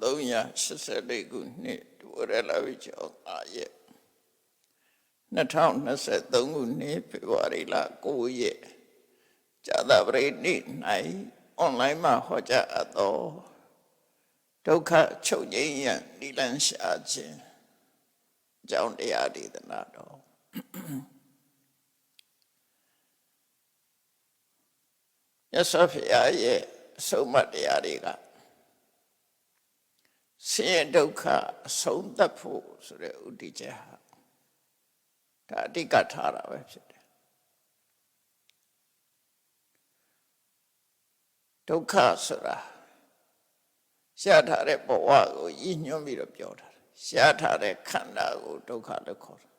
1384ခုနှစ်ဒူရလာဝိကျော်9ရက်2023ခုနှစ်ဖေဖော်ဝါရီလ9ရက်ဇာတပရိနေ့၌အွန်လိုင်းမှာဟောကြားအပ်သောဒုက္ခချုပ်ငြိမ်းရန်နိလန်းရှာခြင်းအကြောင်းတရားဒေသနာတော်မြတ်စွာဘုရားရဲ့အဆုံးအမတရားတွေကဆင်းရဲဒုက္ခအဆုံးသတ်ဖို့ဆိုတဲ့ဥတည်ချက်ဟာဒါအဓိကထားတာပဲဖြစ်တယ်ဒုက္ခဆိုတာရှားထားတဲ့ဘဝကိုရည်ညွှန်းပြီးတော့ပြောတာရှားထားတဲ့ခန္ဓာကိုဒုက္ခလို့ခေါ်တယ်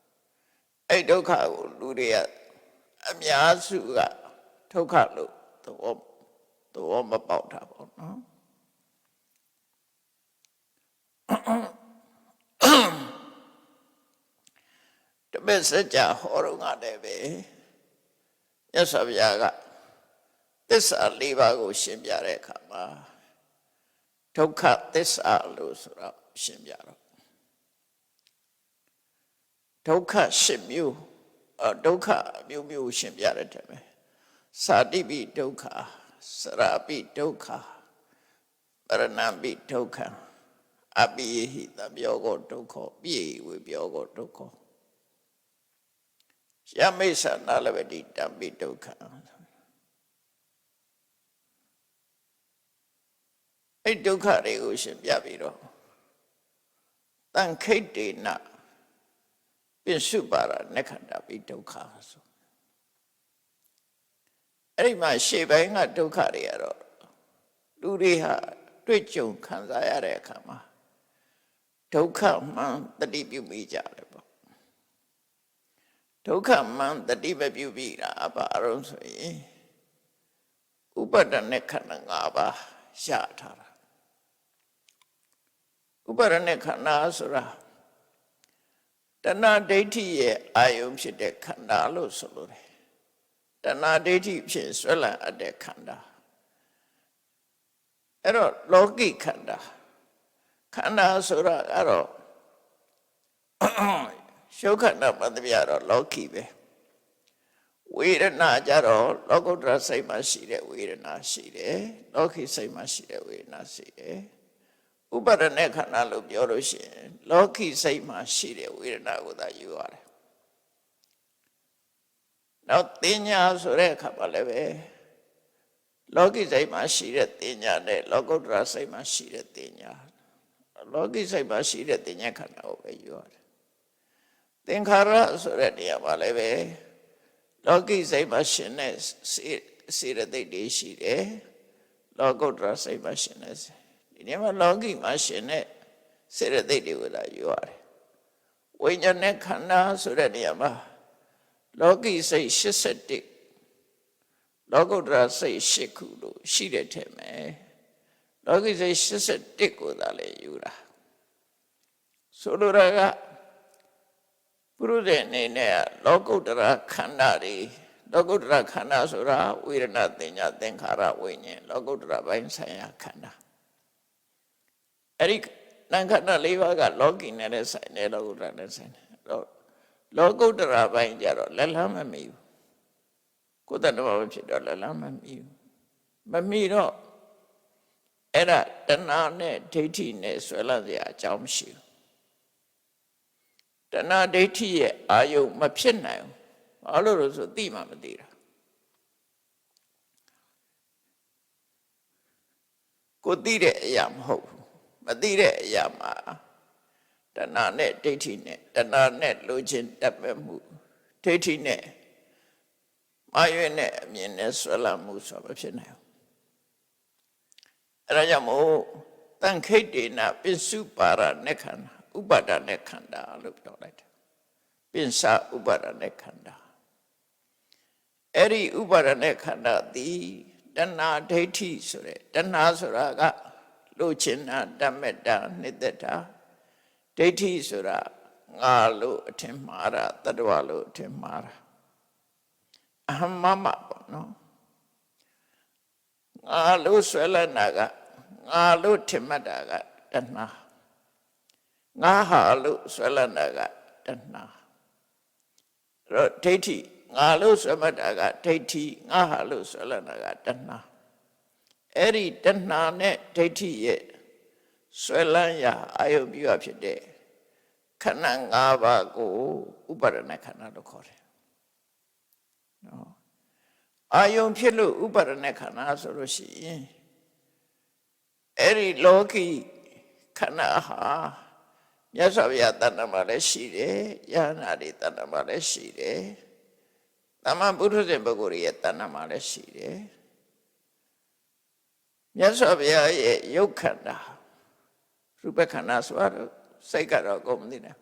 အဲ့ဒုက္ခကိုလူတွေကအများစုကဒုက္ခလို့သဘောမပေါက်တာပေါ့နော်တပည့်စကြာဟောတော့ငါတယ်ပဲမြတ်စွာဘုရားကသစ္စာ၄ပါးကိုရှင်းပြတဲ့အခါမှာဒုက္ခသစ္စာလို့ဆိုတော့ရှင်းပြတော့ဒုက္ခ၈မျိုးဒုက္ခမျိုးမျိုးရှင်းပြတဲ့တယ်ပဲသာတိပိဒုက္ခစရာပိဒုက္ခပရဏပိဒုက္ခအပိယဟိတပြောကောဒုက္ခပိယဝေပြောကောဒုက္ခယမိစ္ဆာနာလဝတိတံပိဒုက္ခအဲ့ဒုက္ခတွေကိုရှင်းပြပြီးတော့တန်ခိတ်တေနပိစုပါရနက္ခန္တာပိဒုက္ခဆိုအဲ့ဒီမှာရှေ့ပိုင်းကဒုက္ခတွေကတော့လူတွေဟာတွေ့ကြုံခံစားရတဲ့အခါမှာဒုက္ခမှန်တတိပြုမိကြတယ်ပေါ့ဒုက္ခမှန်တတိမပြုမိတာဘာလို့ဆိုရင်ဥပါဒณะခန္ဓာ၅ပါးရှားထားတာဥပါဒณะခန္ဓာဆိုတာတဏှာဒိဋ္ဌိရဲ့အာယုံဖြစ်တဲ့ခန္ဓာလို့ဆိုလိုတယ်တဏှာဒိဋ္ဌိဖြစ်ဆွဲလန်းအပ်တဲ့ခန္ဓာအဲ့တော့လောကိခန္ဓာခန္ဓာဆိုတာကတော့ရှုခန္ဓာပတ္တပြတော့လောကီပဲဝေဒနာကြတော့လောကုတ္တရာစိတ်မှာရှိတဲ့ဝေဒနာရှိတယ်လောကီစိတ်မှာရှိတဲ့ဝေဒနာရှိတယ်ဥပါဒณะခန္ဓာလို့ပြောလို့ရှိရင်လောကီစိတ်မှာရှိတဲ့ဝေဒနာကိုသာယူရတယ်နောက်တင်ညာဆိုတဲ့အခါမှာလည်းပဲလောကီစိတ်မှာရှိတဲ့တင်ညာနဲ့လောကုတ္တရာစိတ်မှာရှိတဲ့တင်ညာလောကီစိတ်မှာရှိတဲ့တင်ညာခန္ဓာကိုပဲယူရတယ်သင်္ခါရဆိုတဲ့နေရာမှာလည်းပဲလောကီစိတ်မှာရှင်တဲ့စေတသိက်တွေရှိတယ်လောကုတ္တရာစိတ်မှာရှင်တဲ့ဒီနေရာမှာလောကီမှာရှင်တဲ့စေတသိက်တွေကိုသာယူရတယ်ဝိညာဉ်နဲ့ခန္ဓာဆိုတဲ့နေရာမှာလောကီစိတ်81လောကုတ္တရာစိတ်8ခုလို့ရှိတဲ့ထဲမှာလောကီစိတ်81ကိုသာလေယူတာဆိုလိုတာကပုရုဇဉ်အနေနဲ့လောကုတ္တရာခန္ဓာတွေလောကုတ္တရာခန္ဓာဆိုတာဝေဒနာတင်ညာသင်္ခါရဝိညာဉ်လောကုတ္တရာပိုင်းဆိုင်ရာခန္ဓာအဲ့ဒီနာမ်ခန္ဓာ၄ပါးကလောကီနဲ့လည်းဆိုင်တယ်လောကုတ္တရာနဲ့ဆိုင်တယ်လောကုတ္တရာပိုင်းကြတော့လက်လန်းမမီဘူးကိုယ်တဏ္ဍာမဖြစ်တော့လက်လန်းမမီဘူးမမီတော့အဲ့ဒါတဏှာနဲ့ဒိဋ္ဌိနဲ့ဆွဲလန်းစရာအကြောင်းမရှိဘူးတဏှာဒိဋ္ဌိရဲ့အာယုံမဖြစ်နိုင်ဘူးဘာလို့လဲဆိုသိမှမသိတာကိုသိတဲ့အရာမဟုတ်ဘူးမသိတဲ့အရာမှာတဏှာနဲ့ဒိဋ္ဌိနဲ့တဏှာနဲ့လိုချင်တတ်မဲ့မှုဒိဋ္ဌိနဲ့မာရွေးနဲ့အမြင်နဲ့ဆွဲလန်းမှုဆိုမဖြစ်နိုင်ဘူးအဲဒါကြောင့်မို့တန်ခိတ်တေနပိစုပါရနက္ခန္ဓာဥပါဒณะခန္ဓာလို့ပြောလိုက်တယ်ပိစဥပါဒณะခန္ဓာအဲ့ဒီဥပါဒณะခန္ဓာသည်တဏှာဒိဋ္ဌိဆိုတဲ့တဏှာဆိုတာကလိုချင်တာတတ်မဲ့တာနှစ်သက်တာဒိဋ္ဌိဆိုတာငါလို့အထင်မှားတာတတ္တဝလို့အထင်မှားတာအဟမမပေါ့နော်ငါလို့ဆွဲလန်းတာကငါလို့ထင်မှတ်တာက တဏှာငါဟာလို့ဆွဲလန်းတာကတဏှာအဲ့တော့ဒိဋ္ဌိငါလို့ဆွဲမှတ်တာကဒိဋ္ဌိငါဟာလို့ဆွဲလန်းတာကတဏှာအဲ့ဒီတဏှာနဲ့ဒိဋ္ဌိရဲ့ဆွဲလန်းရာအာယုပြုရဖြစ်တဲ့ခန္ဓာ၅ပါးကိုဥပါဒณะခန္ဓာလို့ခေါ်တယ်နော်အာယုဖြစ်လို့ဥပါဒณะခန္ဓာဆိုလို့ရှိရင်အဲ့ဒီလောကီခန္ဓာဟာမြတ်စွာဘုရားတဏ္ဍာမှာလည်းရှိတယ်ယဟနာတွေတဏ္ဍာမှာလည်းရှိတယ်သမ္မာပုထုဇဉ်ပုဂ္ဂိုလ်ရဲ့တဏ္ဍာမှာလည်းရှိတယ်မြတ်စွာဘုရားရဲ့ယုတ်ခန္ဓာရူပခန္ဓာဆိုတော့စိတ်ကတော့ကုန်မသိနဲ့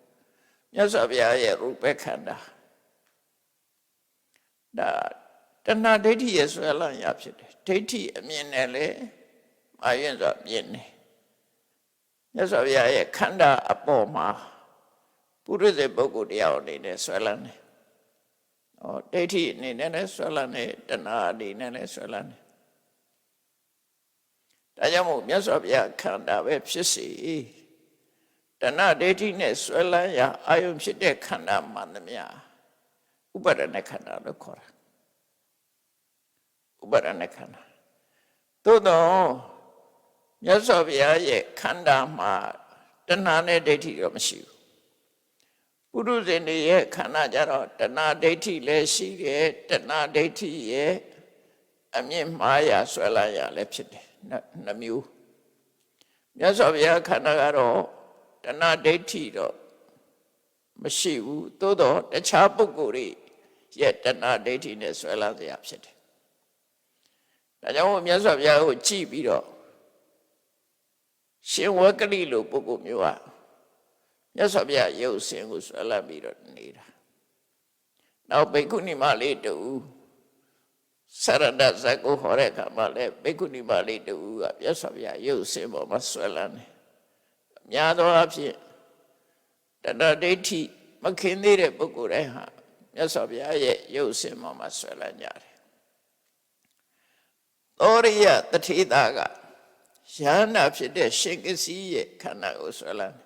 မြတ်စွာဘုရားရဲ့ရူပခန္ဓာဒါတဏှာဒိဋ္ဌိရဲ့ဆွဲလန်းရဖြစ်တယ်ဒိဋ္ဌိအမြင်နဲ့လေမာရင်ဆိုမြင်တယ်မြတ်စွာဘုရားရဲ့ခန္ဓာအပေါ်မှာပုရိသေပုဂ္ဂိုလ်တရားအနေနဲ့ဆွဲလန်းတယ်ဟောဒိဋ္ဌိအနေနဲ့လည်းဆွဲလန်းတယ်တဏှာအနေနဲ့လည်းဆွဲလန်းတယ်ဒါကြောင့်မို့မြတ်စွာဘုရားခန္ဓာပဲဖြစ်စေတဏှာဒိဋ္ဌိနဲ့ဆွဲလန်းရာအာယုဖြစ်တဲ့ခန္ဓာမှန်သမျှဥပါဒณะခန္ဓာလို့ခေါ်တာဥပါဒณะခန္ဓာသို့တော့မြတ်စွာဘုရားရဲ့ခန္ဓာမှာတဏှာနဲ့ဒိဋ္ဌိတော့မရှိဘူးပုရုဇဉ်တွေရဲ့ခန္ဓာကြတော့တဏှာဒိဋ္ဌိလည်းရှိတယ်တဏှာဒိဋ္ဌိရဲ့အမြင့်မှားရာဆွဲလန်းရာလည်းဖြစ်တယ်နှမျိုးမြတ်စွာဘုရားခန္ဓာကတော့တဏှာဒိဋ္ဌိတော့မရှိဘူးသို့တော့တခြားပုဂ္ဂိုလ်တွေရဲ့တဏှာဒိဋ္ဌိနဲ့ဆွဲလန်းစရာဖြစ်တယ်ဒါကြောင့်မြတ်စွာဘုရားကိုကြည့်ပြီးတော့ရှင်ဝကလိလိုပုဂ္ဂိုလ်မျိုးဟာမြတ်စွာဘုရားရုပ်ဆင်းကိုဆွဲလန်းပြီးတော့နေတာနောက်ဘိက္ခုနီမလေးတူစရဏဇဂကိုဟောတဲ့အခါမှာလည်းဘိက္ခုနီမလေးတူကမြတ်စွာဘုရားရုပ်ဆင်းပေါ်မှာဆွဲလန်းတယ်အများသောအားဖြင့်တဏှာဒိဋ္ဌိမခင်သေးတဲ့ပုဂ္ဂိုလ်တိုင်းဟာမြတ်စွာဘုရားရဲ့ရုပ်ဆင်းပေါ်မှာဆွဲလန်းကြတယ်သောရိယတထေသာကယန္နာဖြစ်တဲ့ရှင်ကစီရဲ့ခန္ဓာကိုဆွဲလန်း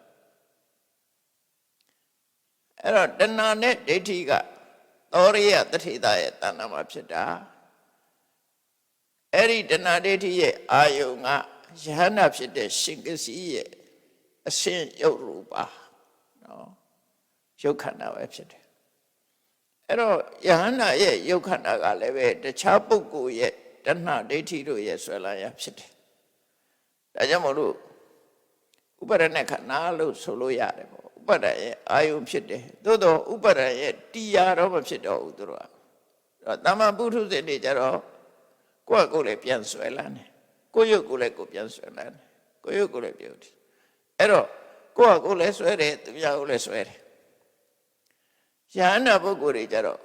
အဲ့တော့တဏှာနဲ့ဒိဋ္ဌိကသောရိယတထေသာရဲ့တဏ္ဍာမှာဖြစ်တာအဲ့ဒီတဏှာဒိဋ္ဌိရဲ့အာယုံကယန္နာဖြစ်တဲ့ရှင်ကစီရဲ့အရှင်ယုတ်ရူပါနော်ယုတ်ခန္ဓာပဲဖြစ်တယ်အဲ့တော့ယန္နာရဲ့ယုတ်ခန္ဓာကလည်းပဲတခြားပုဂ္ဂိုလ်ရဲ့တဏှာဒိဋ္ဌိတို့ရဲ့ဆွဲလန်းရဖြစ်တယ်ဒါကြောင့်မို့လို့ဥပါဒณะခန္ဓာလို့ဆိုလို့ရတယ်ပေါ့ဥပါဒရဲ့အာယုဖြစ်တယ်သို့တော့ဥပါဒရဲ့တရားတော့မဖြစ်တော့ဘူးသူတို့ကတမ္မာပုထုဇဉ်တွေကြတော့ကိုယ့်ကိုယ်လည်းပြန်ဆွဲလန်းတယ်ကိုယ့်ရုပ်ကိုယ်လည်းကိုယ်ပြန်ဆွဲလန်းတယ်ကိုယ့်ရုပ်ကိုယ်လည်းပြုတ်တယ်အဲ့တော့ကိုယ့်ကိုယ်လည်းဆွဲတယ်သူများကိုလည်းဆွဲတယ်ယဟန္တာပုဂ္ဂိုလ်တွေကြတော့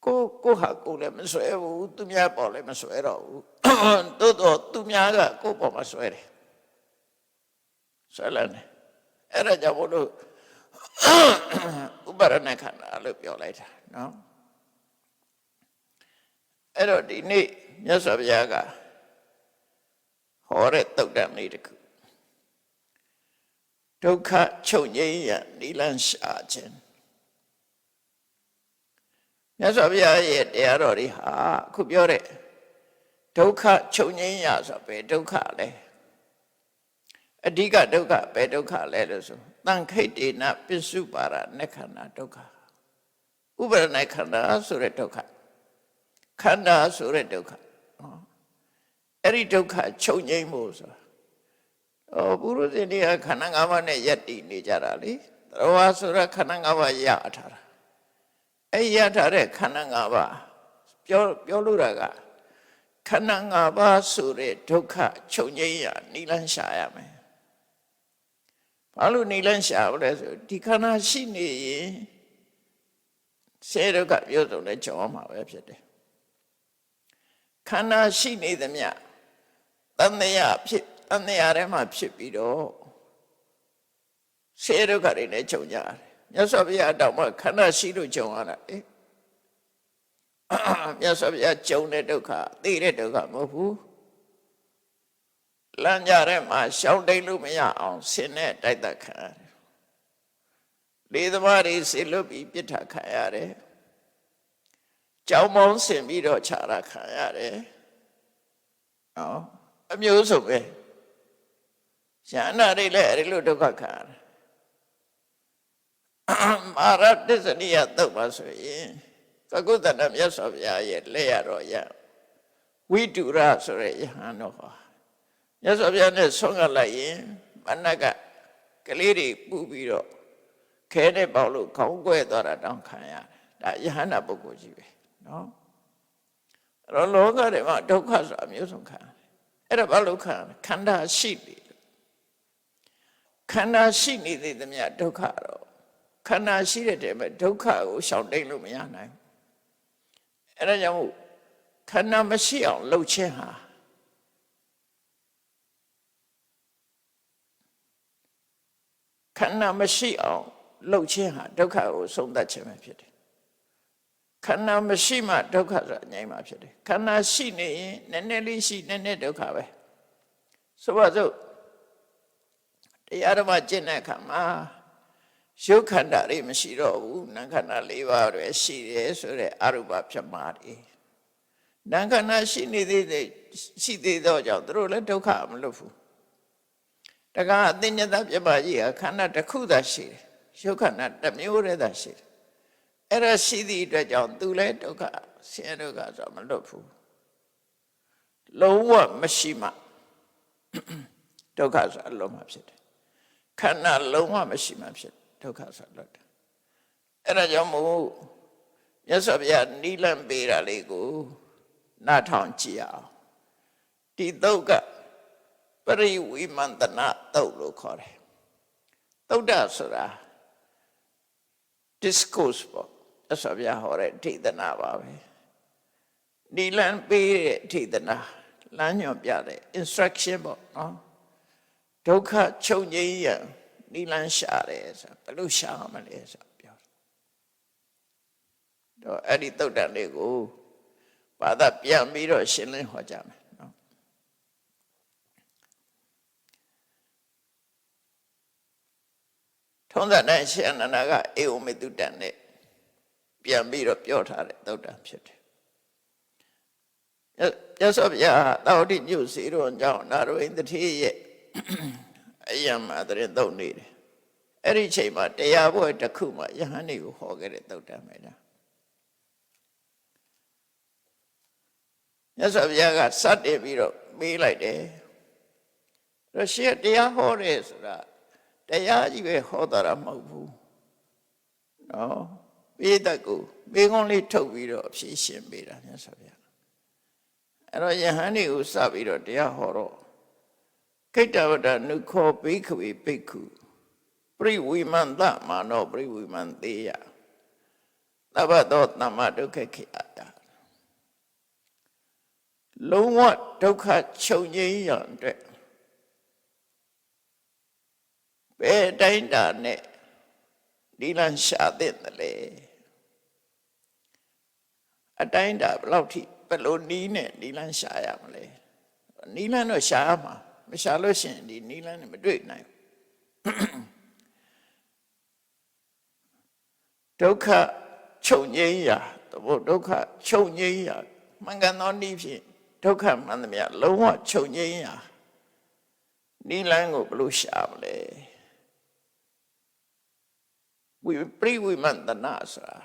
ကိုဟာကိုလည်းမဆွဲဘူးသူများပေါ်လည်းမဆွဲတော့ဘူးသို့တော့သူများကကိုပေါ်မှာဆွဲတယ်ဆွဲလန်းတယ်အဲ့ဒါကြောင့်ဘုလို့ဥပါဒณะခန္ဓာလို့ပြောလိုက်တာနော်အဲ့တော့ဒီနေ့မြတ်စွာဘုရားကဟောတဲ့သုတ်တံလေးတစ်ခုဒုက္ခချုပ်ငြိမ်းရနိလန့်ရှာခြင်းမြတ်စွာဘုရားရဲ့တရားတော်တွေဟာအခုပြောတဲ့ဒုက္ခချုပ်ငြိမ်းရဆိုဘယ်ဒုက္ခလဲအဓိကဒုက္ခဘယ်ဒုက္ခလဲလို့ဆိုတန်ခိတ်တေနပစ္စုပါရနခန္ဓာဒုက္ခဥပါဒณะခန္ဓာဆိုတဲ့ဒုက္ခခန္ဓာဆိုတဲ့ဒုက္ခအဲ့ဒီဒုက္ခချုပ်ငြိမ်းဖို့ဆိုတာပုရုဇဉ်တွေကခန္ဓာ၅ပါးနဲ့ယက်တည်နေကြတာလေသရဝါဆိုတာခန္ဓာ၅ပါးရထားတာအဲ့ရထားတဲ့ခန္ဓာ၅ပါးပြောလို့တာကခန္ဓာ၅ပါးဆိုတဲ့ဒုက္ခချုပ်ငြိမ်းရနိလန့်ရှာရမယ်ဘာလို့နိလန့်ရှာလဲဆိုဒီခန္ဓာရှိနေရင်ဆေဒုက္ခပြောဆုံးတဲ့ကြောင်းမှာပဲဖြစ်တယ်ခန္ဓာရှိနေသမျှတဏှာဖြစ်တဏှာထဲမှာဖြစ်ပြီးတော့ဆေဒုက္ခတွေနဲ့ချုပ်ကြတယ်မြတ်စွာဘုရားတောင်မှခန္ဓာရှိလို့ကြုံရတာမြတ်စွာဘုရားကြုံတဲ့ဒုက္ခသိတဲ့ဒုက္ခမဟုတ်ဘူး လမ်းကြတဲ့မှာရှောင်တိတ်လို့မရအောင်ဆင်းနဲ့တိုက်တက်ခံရတယ်လေသမားတွေဆေလွတ်ပြီးပြစ်ထခံရတယ်ကြောင်မောင်းဆင်ပြီးတော့ခြာရခံရတယ်နော်အမျိုးစုံပဲရဟန္တာတွေလည်းအဲ့လိုဒုက္ခခံရတယ်မာရတစ္ဆနိယသုတ်ပါဆိုရင်ကကုသဏမြတ်စွာဘုရားရဲ့လက်ရတော်ရဝိတုရဆိုတဲ့ယဟန်တော်ဟာမြတ်စွာဘုရားနဲ့ဆွမ်းကပ်လိုက်ရင်မနက်ကကလေးတွေပူပြီးတော့ခဲနဲ့ပေါက်လို့ခေါင်းကွဲသွားတာတောင်ခံရတယ်ဒါယဟန္တာပုဂ္ဂိုလ်ကြီးပဲနော်အဲ့တော့လောကထဲမှာဒုက္ခဆိုတာအမျိုးစုံခံရတယ်အဲ့ဒါဘာလို့ခံလဲခန္ဓာရှိနေလို့ခန္ဓာရှိနေတဲ့သမျှဒုက္ခတော့ခန္ဓာရှိတဲ့တည်းမှာဒုက္ခကိုရှောင်တိတ်လို့မရနိုင်ဘူးအဲ့ဒါကြောင့်ခန္ဓာမရှိအောင်လှုပ်ခြင်းဟာခန္ဓာမရှိအောင်လှုပ်ခြင်းဟာဒုက္ခကိုဆုံးသတ်ခြင်းပဲဖြစ်တယ်ခန္ဓာမရှိမှဒုက္ခဆိုတာငြိမ်းမှဖြစ်တယ်ခန္ဓာရှိနေရင်နည်းနည်းလေးရှိနည်းနည်းဒုက္ခပဲဆိုပါစို့တရားဓမ္မကျင့်တဲ့အခါမှာရုပ်ခန္ဓာတွေမရှိတော့ဘူးနာမ်ခန္ဓာ၄ပါးတွေရှိတယ်ဆိုတဲ့အရူပဖြစ်မှာတွေနာမ်ခန္ဓာရှိနေသေးသောကြောင့်သူတို့လည်းဒုက္ခမလွတ်ဘူးတခါအသိဉာဏ်ပြပါကြီးဟာခန္ဓာတစ်ခုသာရှိတယ်ရုပ်ခန္ဓာတစ်မျိုးတည်းသာရှိတယ်အဲ့ဒါရှိသည့်အတွက်ကြောင့်သူလည်းဒုက္ခဆင်းရဲဒုက္ခဆိုမလွတ်ဘူးလုံးဝမရှိမှဒုက္ခဆိုအလုံးမှဖြစ်တယ်ခန္ဓာလုံးဝမရှိမှဖြစ်ဒုက္ခဆိုလွတ်တယ်အဲ့ဒါကြောင့်မို့မြတ်စွာဘုရားနိလန့်ပေးတာလေးကိုနားထောင်ကြည့်အောင်ဒီသုတ်ကပရိဝိမန္တနာသုတ်လို့ခေါ်တယ်သုတ်တဆိုတာ discourse ပေါ့မြတ်စွာဘုရားဟောတဲ့ဒေသနာပါပဲနိလန့်ပေးတဲ့ဒေသနာလမ်းညွှန်ပြတဲ့ instruction ပေါ့နော်ဒုက္ခချုပ်ငြိမ်းရန်နိလန့်ရှာတယ်ဆိုဘယ်လိုရှာမလဲဆိုပြောတော့အဲ့ဒီသုတ်တန်လေးကိုဘာသာပြန်ပြီးတော့ရှင်းလင်းဟောကြမယ်နော်ထုံးစံတိုင်းရှင်အနန္ဒာကအေဝမေတုတန်နဲ့ပြန်ပြီးတော့ပြောထားတဲ့သုတ်တန်ဖြစ်တယ်မြတ်စွာဘုရားသာဝတိမြို့စီတော်ကြောင့်နာရဝိန္ဒတိရဲ့အယံမှာတရင်သုတ်နေတယ်အဲ့ဒီချိန်မှာတရားပွဲတစ်ခုမှာယဟန်တွေကိုဟောခဲ့တဲ့သုတ်တန်ပဲဒါမြတ်စွာဘုရားကစတင်ပြီးတော့မေးလိုက်တယ်ရရှိတရားဟောတယ်ဆိုတာတရားကြီးပဲဟောတာမဟုတ်ဘူးနော်ပိဋကကိုမေးခွန်းလေးထုတ်ပြီးတော့ဖြေရှင်းပေးတာမြတ်စွာဘုရားအဲ့တော့ယဟန်တွေကိုစပြီးတော့တရားဟောတော့ခိတ္တဝတ္တနုခောဘိက္ခဝေဘိက္ခုပရိဝိမန္တမာနောပရိဝိမန္တေယသဗ္ဗသောသမ္မာဒုက္ခခိအတ္တလုံးဝဒုက္ခချုပ်ငြိမ်းရန်အတွက်ဘယ်တိုင်းတာနဲ့ဒီလန်းရှာတဲ့လေအတိုင်းတာဘယ်လောက်ထိဘယ်လိုနီးနဲ့ဒီလန်းရှာရမလဲနီးလန်းတော့ရှာရမှာမရှာလို့ရှိရင်ဒီနီးလန်းနဲ့မတွေ့နိုင်ဒုက္ခချုပ်ငြိမ်းရာသဘောဒုက္ခချုပ်ငြိမ်းရာမှန်ကန်သောနည်းဖြင့်ဒုက္ခမှန်သမျှလုံးဝချုပ်ငြိမ်းရာနိလန်းကိုဘယ်လိုရှာမလဲဝိပရိဝိမန္တနာဆိုတာ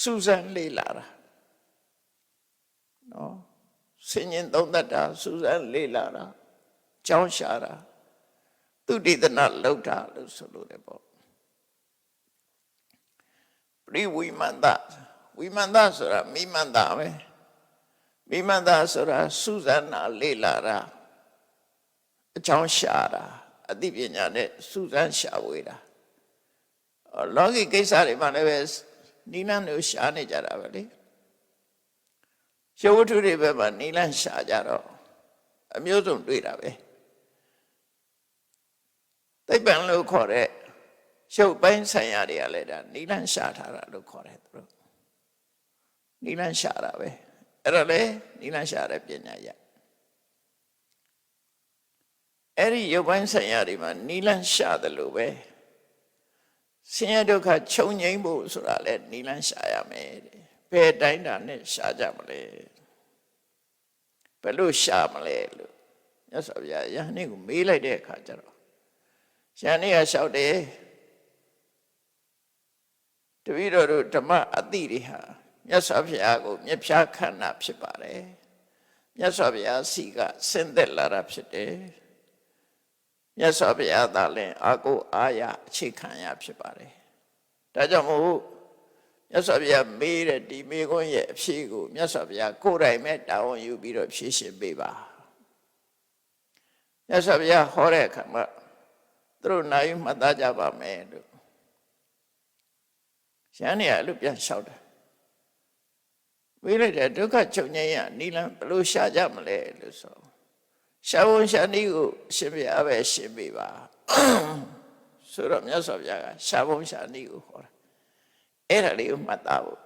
စူးစမ်းလေ့လာတာနော်ဆင်ញင်သုံးသပ်တာစူးစမ်းလေ့လာတာကြောင်းရှာတာသူတည်တနာလောက်တာလို့ဆိုလို့တယ်ပေါ့ပရိဝိမန္တဝိမန္တဆိုတာမိမန္တပဲမိမန္တဆိုတာစူးစမ်းတာလေ့လာတာအကြောင်းရှာတာအသိပညာနဲ့စူးစမ်းရှာဝေတာလောကီကိစ္စတွေမှာလည်းပဲနိလန်းတို့ရှာနေကြတာပဲလေရုပ်ဝတ္ထုတွေဘက်မှာနိလန်းရှာကြတော့အမျိုးစုံတွေ့တာပဲသိပ္ပံလို့ခေါ်တဲ့ရုပ်ပိုင်းဆိုင်ရာတွေကလည်းဒါနိလန်းရှာထားတာလို့ခေါ်တယ်သူတို့နိလန်းရှာတာပဲအဲ့တော့လေနိလန်းရှာတဲ့ပညာရ အဲ့ဒီရုပ်ပိုင်းဆိုင်ရာတွေမှာနိလန့်ရှာတယ်လို့ပဲဆင်းရဲဒုက္ခချုပ်ငြိမ်းဖို့ဆိုတာလဲနိလန့်ရှာရမယ်တဲ့ဘယ်တိုင်းတာနဲ့ရှာကြမလဲဘယ်လိုရှာမလဲလို့မြတ်စွာဘုရားယဟန်ကိုမေးလိုက်တဲ့အခါကျတော့ယဟန်ကလျှောက်တယ်တပည့်တော်တို့ဓမ္မအတိတွေဟာမြတ်စွာဘုရားကိုမြတ်ဖြားခန္ဓာဖြစ်ပါတယ်မြတ်စွာဘုရားစီကဆင်းသက်လာတာဖြစ်တယ်မြတ်စွာဘုရားသာလင်အာကိုအာရအခြေခံရဖြစ်ပါတယ်ဒါကြောင့်မို့မြတ်စွာဘုရားမေးတဲ့ဒီမေခွန်းရဲ့အဖြေကိုမြတ်စွာဘုရားကိုယ်တိုင်ပဲတာဝန်ယူပြီးတော့ဖြေရှင်းပေးပါမြတ်စွာဘုရားဟောတဲ့အခါမှာသူတို့နိုင်မှတ်သားကြပါမယ်လို့ရဟန်းတွေကအဲ့လိုပြန်လျှောက်တယ်မေးလိုက်တဲ့ဒုက္ခချုပ်ငြိမ်းရနိလန်းဘယ်လိုရှာကြမလဲလို့ဆိုရှာဝန်ရှာနည်းကိုအရှင်ဘုရားပဲရှင်းပေးပါဆိုတော့မြတ်စွာဘုရားကရှာဝန်ရှာနည်းကိုဟောတာအဲ့ဒါလေးကိုမှတ်သားဖို့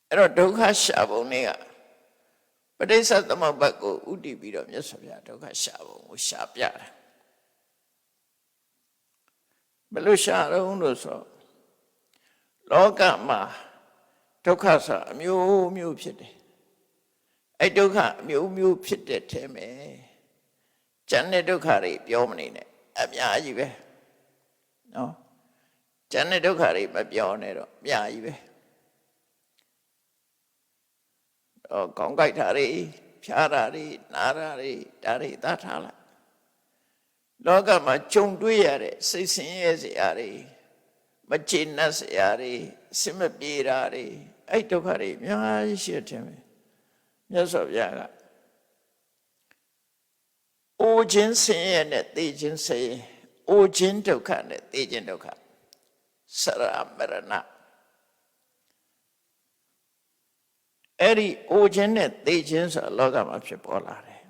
အဲ့တော့ဒုက္ခရှာပုံလေးကပဋိစ္စသမုပ္ပါဒ်ကိုဥတည်ပြီးတော့မြတ်စွာဘုရားဒုက္ခရှာပုံကိုရှာပြတယ်ဘယ်လိုရှာတော့လို့ဆိုလောကမှာဒုက္ခဆိုအမျိုးမျိုးဖြစ်တယ်အဲ့ဒုက္ခအမျိုးမျိုးဖြစ်တဲ့ထဲမှာကျန်တဲ့ဒုက္ခတွေပြောမနေနဲ့အများကြီးပဲနော်ကျန်တဲ့ဒုက္ခတွေမပြောနဲ့တော့အများကြီးပဲကောင်းကြိုက်တာတွေဖြားတာတွေနားတာတွေဒါတွေသတ်ထားလိုက်လောကမှာကြုံတွေ့ရတဲ့စိတ်ဆင်းရဲစရာတွေမကျေနပ်စရာတွေအစမပြေတာတွေအဲ့ဒုက္ခတွေအများကြီးရှိတယ်မြတ်စွာဘုရားကအိုခြင်းဆင်းရဲနဲ့သိခြင်းဆင်းရဲအိုခြင်းဒုက္ခနဲ့သိခြင်းဒုက္ခစရမရဏအဲ့ဒီအိုခြင်းနဲ့သိခြင်းဆိုလောကမှာဖြစ်ပေါ်လာတယ်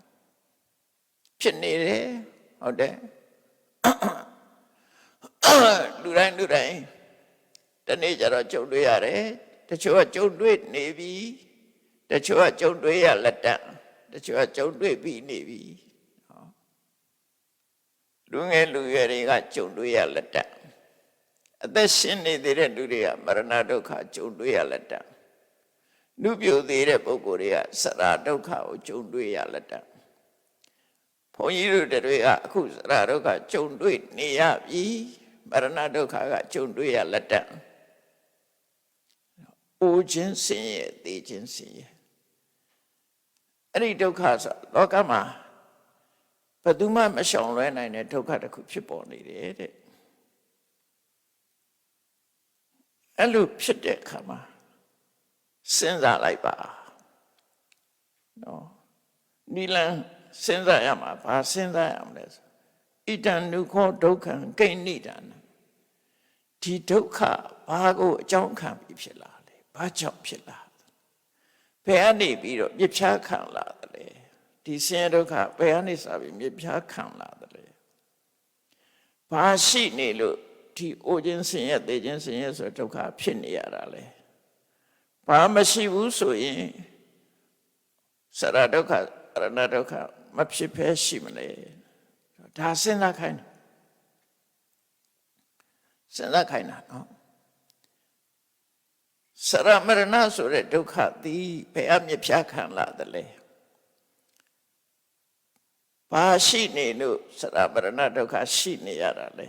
ဖြစ်နေတယ်ဟုတ်တယ်လူတိုင်းတနေ့ကျတော့ကြုံတွေ့ရတယ်တချို့ကကြုံတွေ့နေပြီတချို့ကကြုံတွေ့ရလက်တန့်တချို့ကကြုံတွေ့ပြီးနေပြီလူငယ်လူရွယ်တွေကကြုံတွေ့ရလက်တန့်အသက်ရှင်နေသေးတဲ့လူတွေကမရဏဒုက္ခကြုံတွေ့ရလက်တန့်လူပြိုသေးတဲ့ပုဂ္ဂိုလ်တွေကစရဒုက္ခကိုကြုံတွေ့ရလက်တန့်ဘုန်းကြီးတို့တွေကအခုစရဒုက္ခကြုံတွေ့နေရပြီမရဏဒုက္ခကကြုံတွေ့ရလက်တန့်အိုခြင်းဆင်းရဲသိခြင်းဆင်းရဲအဲ့ဒီဒုက္ခဆိုလောကမှာဘယ်သူမှမရှောင်လွှဲနိုင်တဲ့ဒုက္ခတစ်ခုဖြစ်ပေါ်နေတယ်တဲ့အဲ့လိုဖြစ်တဲ့အခါမှာစဉ်းစားလိုက်ပါနော်နိလန်းစဉ်းစားရမှာဘာစဉ်းစားရမလဲဆိုဣတံနုခောဒုက္ခံကိဏိဒါနဒီဒုက္ခဘာကိုအကြောင်းခံပြီးဖြစ်လာလဲဘာကြောင့်ဖြစ်လာဘယ်ကနေပြီးတော့မြစ်ဖြားခံလာတယ်လဲဒီဆင်းရဲဒုက္ခဘယ်ကနေစပြီးမြစ်ဖြားခံလာတယ်လဲဘာရှိနေလို့ဒီအိုခြင်းဆင်းရဲသိခြင်းဆင်းရဲဆိုဒုက္ခဖြစ်နေရတာလဲဘာမရှိဘူးဆိုရင်စရဒုက္ခအရဏဒုက္ခမဖြစ်ဖဲရှိမလဲဒါစဉ်းစားခိုင်းတာစဉ်းစားခိုင်းတာနော်စရမရဏဆိုတဲ့ဒုက္ခသည်ဘယ်အမြစ်ဖြားခံလာတယ်လဲဘာရှိနေလို့စရမရဏဒုက္ခရှိနေရတာလဲ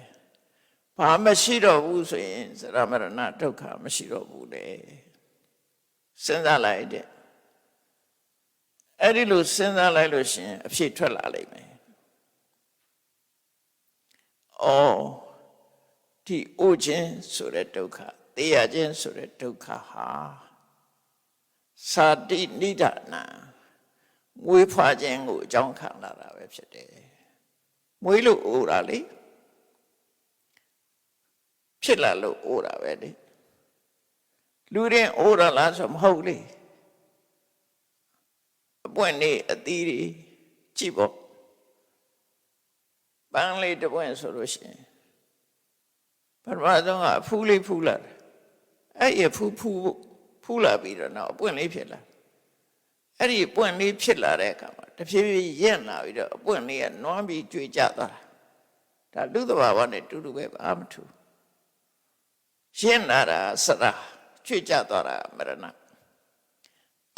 ဘာမရှိတော့ဘူးဆိုရင်စရမရဏဒုက္ခမရှိတော့ဘူးလေစဉ်းစားလိုက်တဲ့အဲ့ဒီလိုစဉ်းစားလိုက်လို့ရှိရင်အဖြေထွက်လာလိမ့်မယ်။အော်ဒီအိုခြင်းဆိုတဲ့ဒုက္ခသိရခြင်းဆိုတဲ့ဒုက္ခဟာသာတိနိဒာနမွေးဖွားခြင်းကိုအကြောင်းခံလာတာပဲဖြစ်တယ်။မွေးလို့အိုတာလေဖြစ်လာလို့အိုတာပဲလေလူတွေအိုတာလားဆိုမဟုတ်လေအပွင့်နေအသီးတွေကြည့်ပေါ့ပန်းလေးတစ်ပွင့်ဆိုလို့ရှိရင်ပထမဆုံးကအဖူးလေးဖူးလာတယ်အဲ့ရဖူးလာပြီးတော့နောက်အပွင့်လေးဖြစ်လာ အဲ့ဒီအပွင့်လေးဖြစ်လာတဲ့အခါမှာတဖြည်းဖြည်းရက်လာပြီးတော့အပွင့်လေးကနွမ်းပြီးကြွေကျသွားတာဒါလူသဘာဝနဲ့တူတူပဲဘာမှမထူရှင်းလာတာစရာကြွေကျသွားတာမရဏ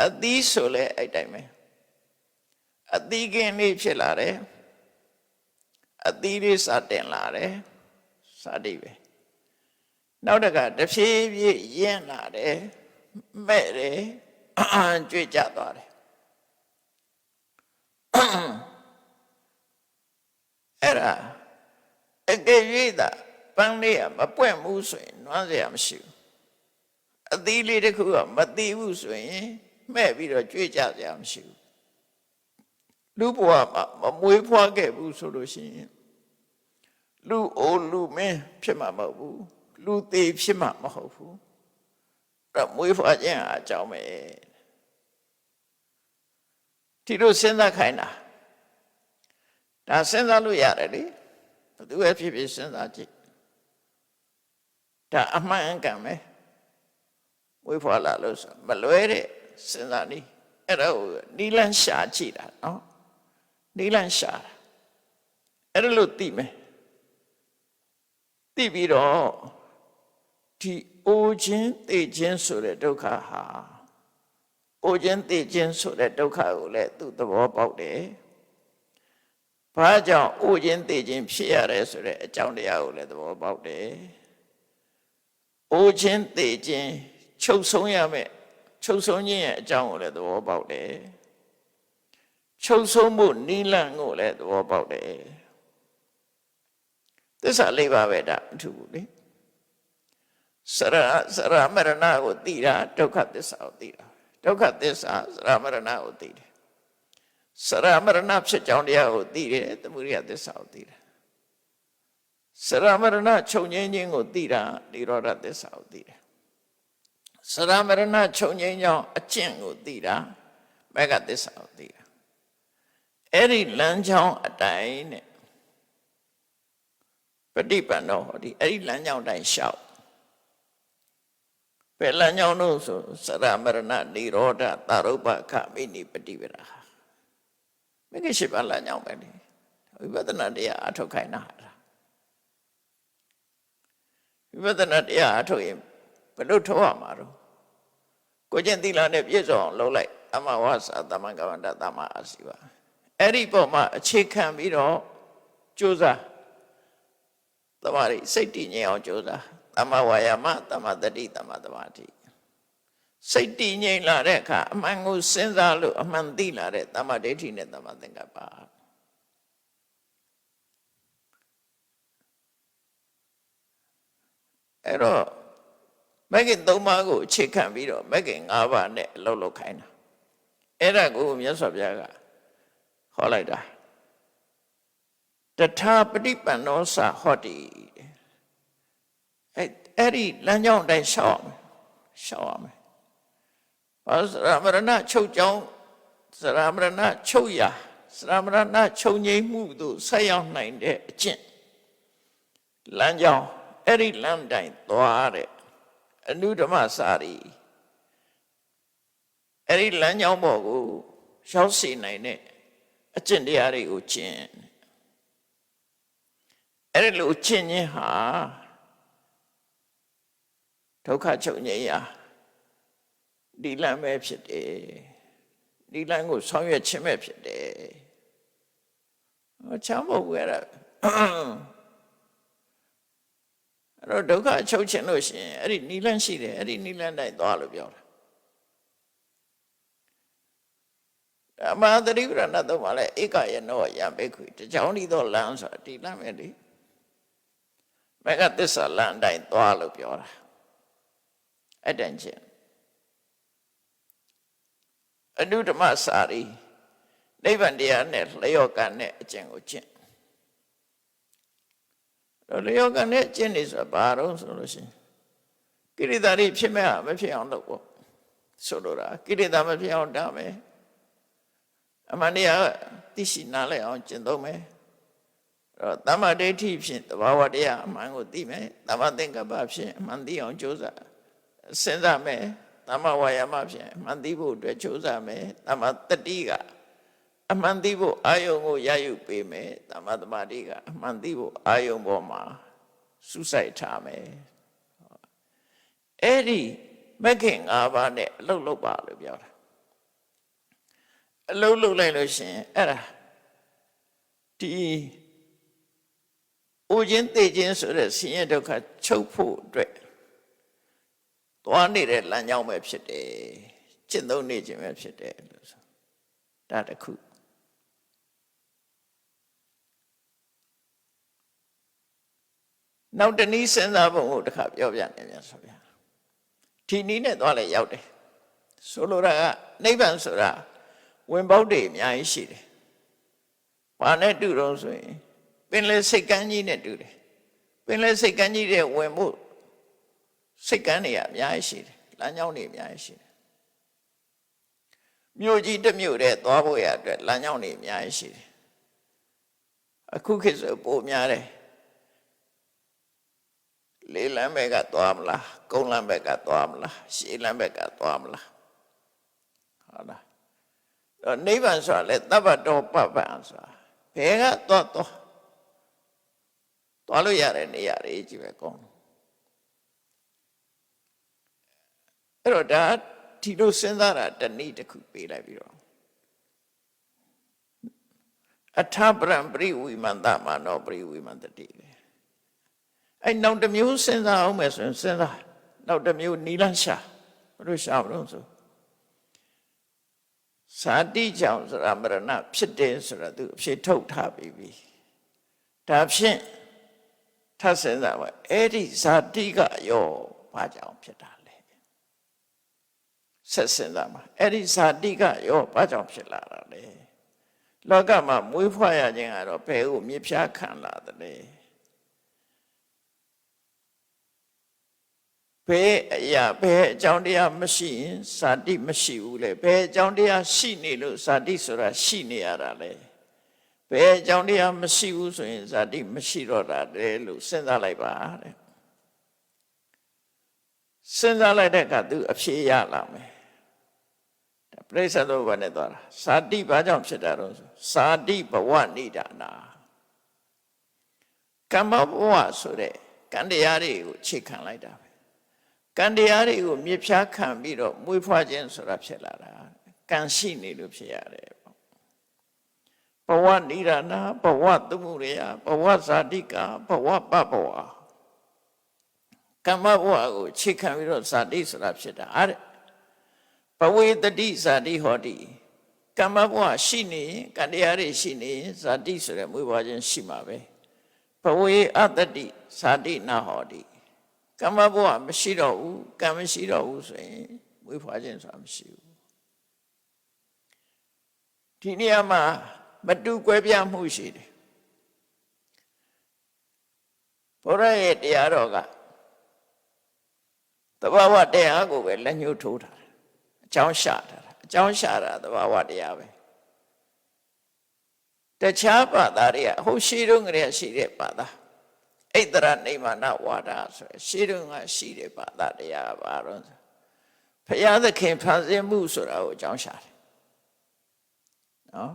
အသီးဆိုလဲအဲ့တိုင်းပဲအသီးကင်းလေးဖြစ်လာတယ်အသီးလေးစတင်လာတယ်စသည်ပဲနောက်တကတဖြည်းဖြည်းရင်းလာတယ်မဲ့တယ်ကြွေကျသွားတယ်အဲ့ဒါအကယ်၍သာပန်းလေးကမပွင့်ဘူးဆိုရင်နွမ်းစရာမရှိဘူးအသီးလေးတစ်ခုကမသိဘူးဆိုရင်မဲ့ပြီးတော့ကြွေကျစရာမရှိဘူးလူဘဝမှာမမွေးဖွားခဲ့ဘူးဆိုလို့ရှိရင်လူအိုလူမင်းဖြစ်မှာမဟုတ်ဘူးလူသေးဖြစ်မှာမဟုတ်ဘူးအဲ့မွေးဖွားခြင်းအကြောင်းပဲဒီလိုစဉ်းစားခိုင်းတာဒါစဉ်းစားလို့ရတယ်လေဘယ်သူပဲဖြစ်ဖြစ်စဉ်းစားကြည့်ဒါအမှန်အကန်ပဲဝိဖွာလာလို့ဆိုမလွဲတဲ့စဉ်းစားနည်းအဲ့ဒါကိုနီလန်းရှာကြည့်တာနော်နီလန်းရှာအဲ့ဒါလို့သိမယ်သိပြီးတော့ဒီအိုခြင်းသိခြင်းဆိုတဲ့ဒုက္ခဟာအိုခြင်းသိခြင်းဆိုတဲ့ဒုက္ခကိုလည်းသူသဘောပေါက်တယ်ဘာကြောင့်အိုခြင်းသိခြင်းဖြစ်ရတယ်ဆိုတဲ့အကြောင်းတရားကိုလည်းသဘောပေါက်တယ်အိုခြင်းသိခြင်းချုပ်ဆုံးရမယ်ချုပ်ဆုံးခြင်းရဲ့အကြောင်းကိုလည်းသဘောပေါက်တယ်ချုပ်ဆုံးမှုနိလန့်ကိုလည်းသဘောပေါက်တယ်သစ္စာလေးပါပဲဒါအထူးဘူးလေစရမရဏကိုသိတာဒုက္ခသစ္စာကိုသိတာဒုက္ခသစ္စာစရမရဏကိုသိတယ်စရမရဏဖြစ်ကြောင်းတရားကိုသိတယ်သမုဒိယသစ္စာကိုသိတယ်စရမရဏချုပ်ငြိမ်းခြင်းကိုသိတာនិရောဓသစ္စာကိုသိတယ်စရမရဏချုပ်ငြိမ်းကြောင်းအကျင့်ကိုသိတာမဂ္ဂသစ္စာကိုသိတာအဲ့ဒီလမ်းကြောင်းအတိုင်းနဲ့ပฏิပန္နောဟောဒီအဲ့ဒီလမ်းကြောင်းတိုင်းလျှောက်ဘယ်လမ်းကြောင်းလို့ဆိုစရမရဏនិရောဓသာရုပ္ပခမိနိပฏิပဒါမဂ္ဂရှိပါလမ်းကြောင်းပဲလေဝိပဿနာတရားအထုတ်ခိုင်းတာဝိပဿနာတရားအထုတ်ရင်ဘယ်လိုထုတ်ရမှာတော့ကိုကျင့်သီလနဲ့ပြည့်စုံအောင်လုပ်လိုက်အမဝါစာသမံကမ္မန္တသမအာစီဝအဲ့ဒီပုံမှာအခြေခံပြီးတော့ကြိုးစားသမာဓိစိတ်တည်ငြိမ်အောင်ကြိုးစားသမဝါယာမသမတတိသမသမာဓိစိတ်တည်ငြိမ်လာတဲ့အခါအမှန်ကိုစဉ်းစားလို့အမှန်သိလာတဲ့သမဒိဋ္ဌိနဲ့သမသင်္ကပ္ပအဲ့တော့မဂ္ဂင်၃ပါးကိုအခြေခံပြီးတော့မဂ္ဂင်၅ပါးနဲ့အလုပ်လုပ်ခိုင်းတာအဲ့ဒါကိုမြတ်စွာဘုရားကဟောလိုက်တာတထာပฏิပန္နောသဟောတိအဲ့ဒီလမ်းကြောင်းအတိုင်းရှောက်ရမယ်ဘာစရမရဏချုပ်ကြောင်းစရမရဏချုပ်ရာစရမရဏချုပ်ငြိမ်းမှုသို့ဆက်ရောက်နိုင်တဲ့အကျင့်လမ်းကြောင်းအဲ့ဒီလမ်းတိုင်းသွားတဲ့အနုဓမ္မစာရီအဲ့ဒီလမ်းကြောင်းပေါ်ကိုရောက်စေနိုင်တဲ့အကျင့်တရားတွေကိုကျင့်အဲ့ဒီလိုကျင့်ခြင်းဟာဒုက္ခချုပ်ငြိမ်းရာဒီလမ်းပဲဖြစ်တယ်ဒီလမ်းကိုဆောင်ရွက်ခြင်းပဲဖြစ်တယ်ချမ်းဖို့ရတာအဲ့တော့ဒုက္ခချုပ်ခြင်းလို့ရှိရင်အဲ့ဒီနိလန့်ရှိတယ်အဲ့ဒီနိလန့်တိုင်းသွားလို့ပြောတာအမသတိပ္ပဏတော့မှလည်းဧကယနောယံဘိက္ခုတကြောင်ဒီတော့လမ်းဆိုတာဒီလမ်းပဲလေမဂ္ဂသစ္စာလမ်းတိုင်းသွားလို့ပြောတာအဲ့တန်ချင်းအနုဓမ္မစာရီနိဗ္ဗာန်တရားနဲ့လျော့ကန်တဲ့အကျင့်ကိုကျင့်လျော့ကန်တဲ့အကျင့်နေဆိုတာဘာတော့ဆိုလို့ရှိရင်ကိရိတာတွေဖြစ်မဲ့ဟာမဖြစ်အောင်လုပ်ပေါ့ဆိုလိုတာကိရိတာမဖြစ်အောင်တားမယ်အမှန်တရားသိရှိနားလည်အောင်ကျင့်သုံးမယ်အဲ့တော့သမ္မာဒိဋ္ဌိဖြင့်သဘာဝတရားအမှန်ကိုသိမယ်သမ္မာသင်္ကပ္ပဖြင့်အမှန်သိအောင်ကြိုးစားစဉ်းစားမယ် သမ္မာဝါယာမဖြင့်အမှန်သိဖို့အတွက်ကြိုးစားမယ်သမ္မာတတိကအမှန်သိဖို့အာယုံကိုရယူပေးမယ်သမ္မာသမာဓိကအမှန်သိဖို့အာယုံပေါ်မှာစုစိုက်ထားမယ်အဲ့ဒီမဂ်ခင်၅ပါးနဲ့အလုပ်လုပ်ပါလို့ပြောတာအလုပ်လုပ်လိုက်လို့ရှင်အဲ့ဒါဒီအိုခြင်းသိခြင်းဆိုတဲ့ဆင်းရဲဒုက္ခချုပ်ဖို့အတွက်သွားနေတဲ့လမ်းကြောင်းပဲဖြစ်တယ်ကျင့်သုံးနေခြင်းပဲဖြစ်တယ်လို့ဆိုဒါတခုနောက်တနည်းစဉ်းစားပုံကိုတစ်ခါပြောပြနေပြန်ဆိုဗျာဒီနည်းနဲ့သွားလဲရောက်တယ်ဆိုလိုတာကနိဗ္ဗာန်ဆိုတာဝင်ပေါက်တွေအများကြီးရှိတယ်ဘာနဲ့တူတော့ဆိုရင်ပင်လေစိတ်ကမ်းကြီးနဲ့တူတယ်ပင်လေစိတ်ကမ်းကြီးတဲ့ဝင်မှုစိတ်ကမ်းတွေအများကြီးရှိတယ်လမ်းကြောင်းတွေအများကြီးရှိတယ်မြို့ကြီးတစ်မြို့တည်းသွားဖို့ရအတွက်လမ်းကြောင်းတွေအများကြီးရှိတယ်အခုခေတ်ဆိုပိုများတယ်လေးလမ်းဘက်ကသွားမလားကုန်းလမ်းဘက်ကသွားမလားရှေးလမ်းဘက်ကသွားမလားဟုတ်လားတော့နိဗ္ဗာန်ဆိုတာလေသဗ္ဗတောပပ္ပံဆိုတာဘယ်ကသွားလို့ရတဲ့နေရာတွေကြီးပဲကောင်းအဲ့တော့ဒါဒီလိုစဉ်းစားတာတနည်းတစ်ခုပေးလိုက်ပြီးတော့အထပရံပရိဝိမန္တမာနောပရိဝိမန္တတိပဲအဲ့နောက်တစ်မျိုးစဉ်းစားအောင်မယ်ဆိုရင်စဉ်းစားနောက်တစ်မျိုးနီလန်းရှာဘယ်လိုရှာမလို့ဆိုဇာတိကြောင့်ဆိုတာမရဏဖြစ်တယ်ဆိုတာသူအဖြစ်ထုတ်ထားပြီးပြီဒါဖြင့်ထပ်စဉ်းစားပါအဲ့ဒီဇာတိကရောဘာကြောင့်ဖြစ်တာလဲဆက်စဉ်းစားပါအဲ့ဒီဇာတိကရောဘာကြောင့်ဖြစ်လာတာလဲလောကမှာမွေးဖွားရခြင်းကတော့ဘယ်ကိုမြစ်ဖြားခံလာတယ်လဲဘယ်အရာဘယ်အကြောင်းတရားမရှိရင်ဇာတိမရှိဘူးလေဘယ်အကြောင်းတရားရှိနေလို့ဇာတိဆိုတာရှိနေရတာလေဘယ်အကြောင်းတရားမရှိဘူးဆိုရင်ဇာတိမရှိတော့တာလေလို့စဉ်းစားလိုက်ပါတဲ့စဉ်းစားလိုက်တဲ့အခါသူအဖြေရလာမယ်ပရိစ္ဆေသောဘနဲ့သွားတာဇာတိဘာကြောင့်ဖြစ်တာတော့ဇာတိဘဝနိဒာနာကမ္မဘဝဆိုတဲ့ကံတရားတွေကိုခြေခံလိုက်တာကံတရားတွေကိုမြစ်ဖြားခံပြီးတော့မွေးဖွားခြင်းဆိုတာဖြစ်လာတာကံရှိနေလို့ဖြစ်ရတယ်ဘဝနိဒာနာဘဝသမုဒယဘဝဇာတိကဘဝပပဝကမ္မဘဝကိုခြေခံပြီးတော့ဇာတိဆိုတာဖြစ်တာတဲ့ဘဝေတတိဇာတိဟောတိကမ္မဘဝရှိနေရင်ကံတရားတွေရှိနေရင်ဇာတိဆိုတဲ့မွေးဖွားခြင်းရှိမှာပဲဘဝေအတ္တိဇာတိနာဟောတိကမ္မဘဝမရှိတော့ဘူးကံမရှိတော့ဘူးဆိုရင်မွေးဖွားခြင်းဆိုတာမရှိဘူးဒီနေရာမှာမတူကွဲပြားမှုရှိတယ်ဘုရားရဲ့တရားတော်ကသဘာဝတရားကိုပဲလက်ညှိုးထိုးထားတယ်အကြောင်းရှာထားတာအကြောင်းရှာတာသဘာဝတရားပဲတခြားဘာသာတွေကဟိုရှိတုန်းကတည်းကရှိတဲ့ဘာသာဣတရနိမနဝါဒဆိုရှေးတုန်းကရှိတဲ့ဘာသာတရားပါတော့ဘုရားသခင်ဖန်ဆင်းမှုဆိုတာကိုအကြောင်းရှာတယ်နော်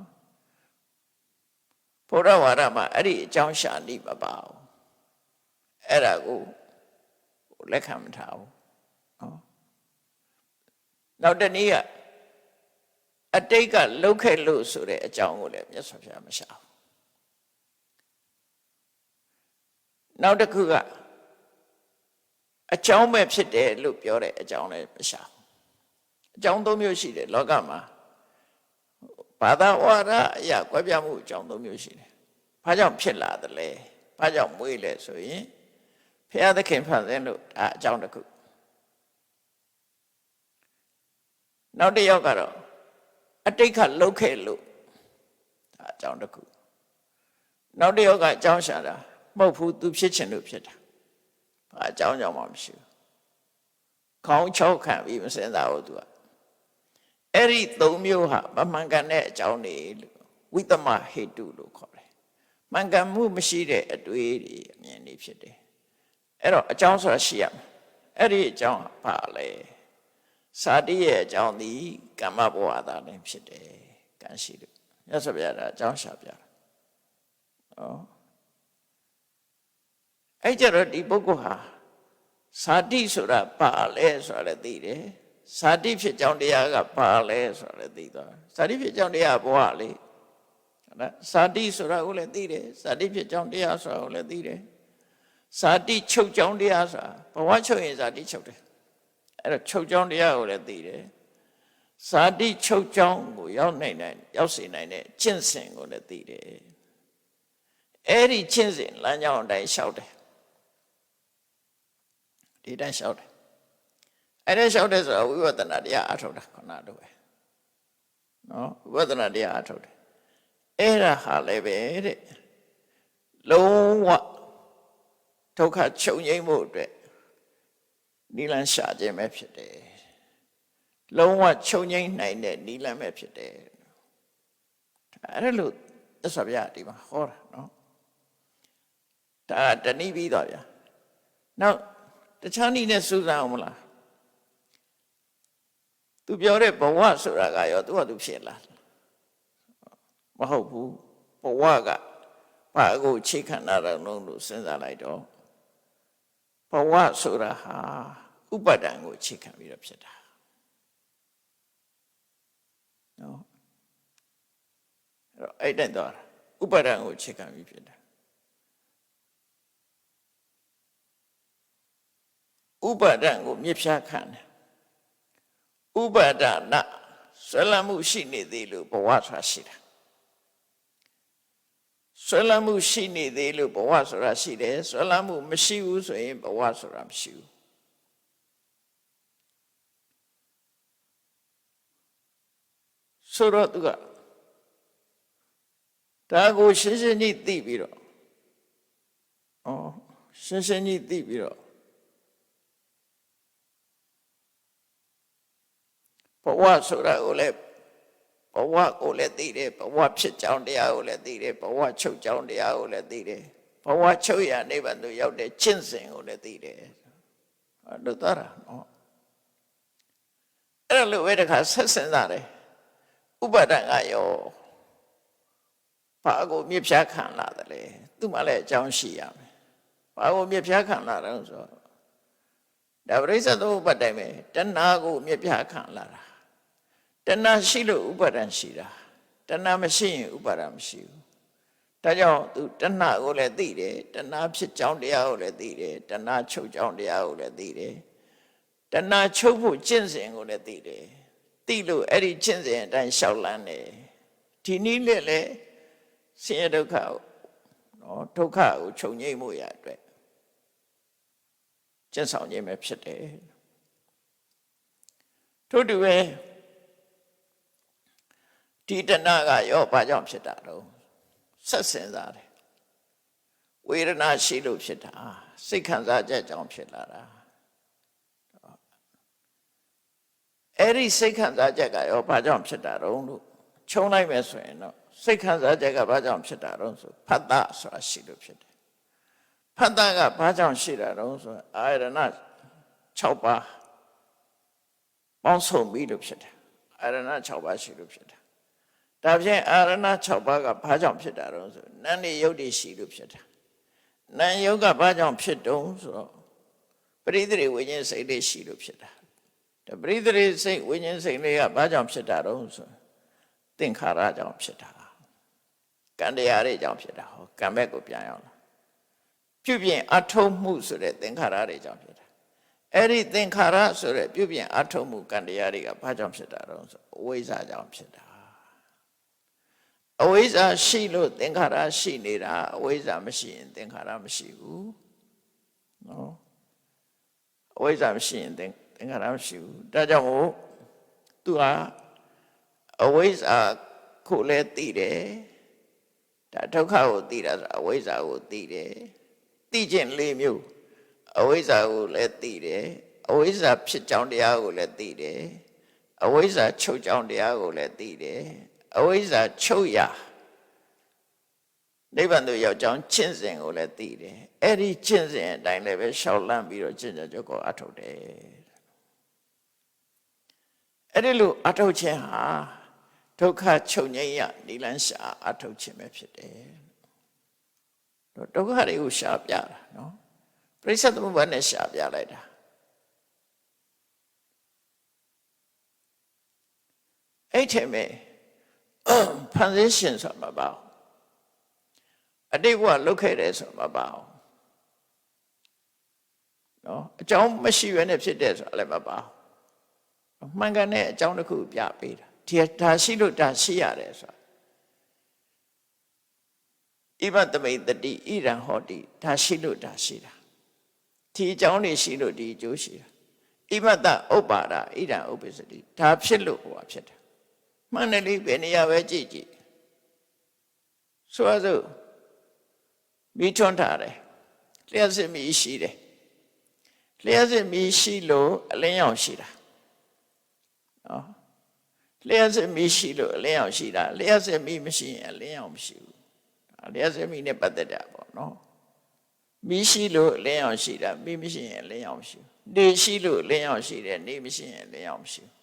ဘုရားဝါဒမှာအဲ့ဒီအကြောင်းရှာနေမပါဘူးအဲ့ဒါကိုလက်ခံမထားဘူးနော်နောက်တနည်းကအတိတ်ကလှုပ်ခဲ့လို့ဆိုတဲ့အကြောင်းကိုလည်းမြတ်စွာဘုရားမရှာဘူးနောက်တစ်ခုကအကြောင်းပဲဖြစ်တယ်လို့ပြောတဲ့အကြောင်းလည်းမရှာဘူးအကြောင်း၃မျိုးရှိတယ်လောကမှာဘာသာဝါဒအရာကွဲပြားမှုအကြောင်း၃မျိုးရှိတယ်ဘာကြောင့်ဖြစ်လာသလဲဘာကြောင့်မွေးလဲဆိုရင်ဘုရားသခင်ဖန်ဆင်းလို့ဒါအကြောင်းတစ်ခုနောက်တစ်ယောက်ကတော့အတိတ်ကလှုပ်ခဲ့လို့ဒါအကြောင်းတစ်ခုနောက်တစ်ယောက်ကအကြောင်းရှာတာမဟုတ်ဘူးသူဖြစ်ချင်လို့ဖြစ်တာဘာအကြောင်းကြောင့်မှမရှိဘူးခေါင်းချောက်ခံပြီးမစင်စားဘူးသူကအဲ့ဒီ၃မျိုးဟာမမှန်ကန်တဲ့အကြောင်းတွေလို့ဝိသမဟေတုလို့ခေါ်တယ်မှန်ကန်မှုမရှိတဲ့အတွေ့အကြုံအမြင်တွေဖြစ်တယ်အဲ့တော့အကြောင်းဆိုတာရှိရမယ်အဲ့ဒီအကြောင်းဘာလဲ စာတိရဲ့အကြောင်းဒီကမ္မဘဝသာလည်းဖြစ်တယ်ကံရှိလို့မြတ်စွာဘုရားကအကြောင်းရှာပြတာအဲ့ကြတော့ဒီပုဂ္ဂိုလ်ဟာစာတိဆိုတာပါလဲဆိုတာလည်းသိတယ်စာတိဖြစ်ကြောင်းတရားကပါလဲဆိုတာလည်းသိသွားစာတိဖြစ်ကြောင်းတရားဘဝလေစာတိဆိုတာကိုလည်းသိတယ်စာတိဖြစ်ကြောင်းတရားဆိုတာကိုလည်းသိတယ်စာတိချုပ်ကြောင်းတရားဆိုတာဘဝချုပ်ရင်စာတိချုပ်တယ်အဲ့တော့ချုပ်ကြောင်းတရားကိုလည်းသိတယ်စာတိချုပ်ကြောင်းကိုရောက်စေနိုင်တဲ့ကျင့်စဉ်ကိုလည်းသိတယ်အဲ့ဒီကျင့်စဉ်လမ်းကြောင်းအတိုင်းလျှောက်တယ်ဒီတိုင်းလျှောက်တယ်အဲ့ဒါလျှောက်တယ်ဆိုတာဝိပဿနာတရားအထုတ်တာခဏတော့ပဲနော်ဝိပဿနာတရားအထုတ်တယ်အဲ့ဒါဟာလည်းပဲတဲ့လုံးဝဒုက္ခချုပ်ငြိမ်းမှုအတွက်နိလန်းရှာခြင်းပဲဖြစ်တယ်လုံးဝချုပ်ငြိမ်းနိုင်တဲ့နိလန်းပဲဖြစ်တယ်အဲ့ဒါလို့သစ္စာပြဒီမှာဟောတာနော်ဒါတနည်းပြီးတော့ဗျာနောက်တခြားနည်းနဲ့စူးစမ်းအောင်မလားသူပြောတဲ့ဘဝဆိုတာကရောသူကသူဖြစ်လာမဟုတ်ဘူးဘဝကဘာကိုချိခံတာတော့လို့စဉ်းစားလိုက်တော့ဘဝဆိုတာဟာဥပါဒံကိုချိခံပြီးတော့ဖြစ်တာနော်အဲ့တော့အဲ့တဲ့တော့ဥပါဒံကိုချိခံပြီးဖြစ်တာဥပါဒံကိုမြစ်ဖြားခံတယ်ဥပါဒနာဆွဲလမ်းမှုရှိနေသေးလို့ဘဝဆိုတာရှိတာဆွဲလမ်းမှုရှိနေသေးလို့ဘဝဆိုတာရှိတယ်ဆွဲလမ်းမှုမရှိဘူးဆိုရင်ဘဝဆိုတာမရှိဘူးဆိုတော့သူကဒါကိုရှင်းရှင်းကြီးသိပြီးတော့ရှင်းရှင်းကြီးသိပြီးတော့ဘဝဆိုတာကိုလည်းဘဝကိုလည်းသိတယ်ဘဝဖြစ်ကြောင်းတရားကိုလည်းသိတယ်ဘဝချုပ်ကြောင်းတရားကိုလည်းသိတယ်ဘဝချုပ်ရနိဗ္ဗာန်သို့ရောက်တဲ့ကျင့်စဉ်ကိုလည်းသိတယ်လို့သားတာနော်အဲ့လိုပဲတခါဆက်စဉ်းစားတယ်ဥပါဒံကရောဘာကိုမြစ်ဖြားခံလာတယ်လဲသူ့မှာလည်းအကြောင်းရှိရမယ်ဘာကိုမြစ်ဖြားခံလာတယ်ဆိုတော့ဒါပရိစ္ဆေသမုပ္ပါဒ်ပဲတဏှာကိုမြစ်ဖြားခံလာတာတဏှာရှိလို့ဥပါဒံရှိတာတဏှာမရှိရင်ဥပါဒံမရှိဘူးဒါကြောင့်သူတဏှာကိုလည်းသိတယ်တဏှာဖြစ်ကြောင်းတရားကိုလည်းသိတယ်တဏှာချုပ်ကြောင်းတရားကိုလည်းသိတယ်တဏှာချုပ်ဖို့ကျင့်စဉ်ကိုလည်းသိတယ်သိလို့အဲ့ဒီကျင့်စဉ်အတိုင်းရှောက်လန်းတယ်ဒီနည်းနဲ့လည်းဆင်းရဲဒုက္ခကိုနော်ဒုက္ခကိုချုပ်ငြိမ်းမှုရအတွက်ကျင့်ဆောင်ခြင်းပဲဖြစ်တယ်ထို့တူပဲဒီတဏှာကရောဘာကြောင့်ဖြစ်တာတော့ဆက်စင်စားတယ်ဝေဒနာရှိလို့ဖြစ်တာစိတ်ခံစားချက်ကြောင့်ဖြစ်လာတာအဲ့ဒီစိတ်ခံစားချက်ကရောဘာကြောင့်ဖြစ်တာတော့လို့ခြုံလိုက်မယ်ဆိုရင်တော့စိတ်ခံစားချက်ကဘာကြောင့်ဖြစ်တာတော့ဆိုဖတ်တာဆိုတာရှိလို့ဖြစ်တယ်ဖတ်တာကဘာကြောင့်ရှိတာတော့ဆိုအာရဏ6ပါးပေါင်းစုံပြီးလို့ဖြစ်တယ်အာရဏ6ပါးရှိလို့ဖြစ်တယ်ဒါဖြင့်အာရဏ6ပါးကဘာကြောင့်ဖြစ်တာတော့ဆိုနန္ဒီယုတ်တိရှိလို့ဖြစ်တာနံယုတ်ကဘာကြောင့်ဖြစ်တုံးဆိုတော့ပရိသေဝိညာဉ်စိတ်လေးရှိလို့ဖြစ်တာဒါပရိသေစိတ်ဝိညာဉ်စိတ်လေးကဘာကြောင့်ဖြစ်တာတော့ဆိုသင်္ခါရကြောင့်ဖြစ်တာကံတရားတွေကြောင့်ဖြစ်တာဟောကံဘက်ကိုပြန်ရောက်လာပြုပြင်အထုံးမှုဆိုတဲ့သင်္ခါရတွေကြောင့်ဖြစ်တာအဲ့ဒီသင်္ခါရဆိုတဲ့ပြုပြင်အထုံးမှုကံတရားတွေကဘာကြောင့်ဖြစ်တာတော့ဆိုအဝိဇ္ဇာကြောင့်ဖြစ်တာအဝိဇ္ဇာရှိလို့သင်္ခါရရှိနေတာအဝိဇ္ဇာမရှိရင်သင်္ခါရမရှိဘူးနော်အဝိဇ္ဇာမရှိရင်သင်္ခါရမရှိဘူးဒါကြောင့်မို့သူဟာအဝိဇ္ဇာကိုလည်းသိတယ်ဒါဒုက္ခကိုသိတာဆိုအဝိဇ္ဇာကိုသိတယ်သိခြင်း၄မျိုးအဝိဇ္ဇာကိုလည်းသိတယ်အဝိဇ္ဇာဖြစ်ကြောင်းတရားကိုလည်းသိတယ်အဝိဇ္ဇာချုပ်ကြောင်းတရားကိုလည်းသိတယ်အဝိဇ္ဇာချုပ်ရာနိဗ္ဗာန်သို့ရောက်ကြောင်းကျင့်စဉ်ကိုလည်းသိတယ်အဲ့ဒီကျင့်စဉ်အတိုင်းလည်းပဲရှောက်လန့်ပြီးတော့ကျင့်ကြံကြုတ်ကိုအထုတ်တယ် အဲ့ဒီလိုအထုတ်ခြင်းဟာဒုက္ခချုပ်ငြိမ်းရနိလန်းရှာအထုတ်ခြင်းပဲဖြစ်တယ်ဒုက္ခတွေကိုရှာပြတာနော်ပရိစ္ဆေသမုပ္ပါဒ်နဲ့ရှာပြလိုက်တာအဲ့ထဲမှာဖန်ဆင်းရှင်ဆိုမှာပါအတိတ်ဘဝလုတ်ခဲ့တယ်ဆိုမှာပါနော်အကြောင်းမရှိဘဲနဲ့ဖြစ်တယ်ဆိုတာလည်းမပါမှန်ကန်တဲ့အကြောင်းတစ်ခုပြပေးတာဒီဒါရှိလို့ဒါရှိရတယ်ဆိုတာဣဗတမိတတိဣရံဟောတိဒါရှိလို့ဒါရှိတာဒီအကြောင်းတွေရှိလို့ဒီအကျိုးရှိတာဣဗတဥပ္ပါဒဣရံဥပ္ပစ္စတိဒါဖြစ်လို့ဟောဖြစ်တယ်မှန်တယ်လေဘယ်နေရာပဲကြည့်ကြည့်ဆိုရစို့မိထွန်းထားတယ်လျှက်စစ်မိရှိတယ်လျှက်စစ်မိရှိလို့အလင်းရောင်ရှိတာနော်လျှက်စစ်မိရှိလို့အလင်းရောင်ရှိတာလျှက်စစ်မိမရှိရင်အလင်းရောင်မရှိဘူးလျှက်စစ်မိနဲ့ပတ်သက်တာပေါ့နော်မိရှိလို့အလင်းရောင်ရှိတာမိမရှိရင်အလင်းရောင်မရှိဘူးနေရှိလို့အလင်းရောင်ရှိတယ်နေမရှိရင်အလင်းရောင်မရှိဘူး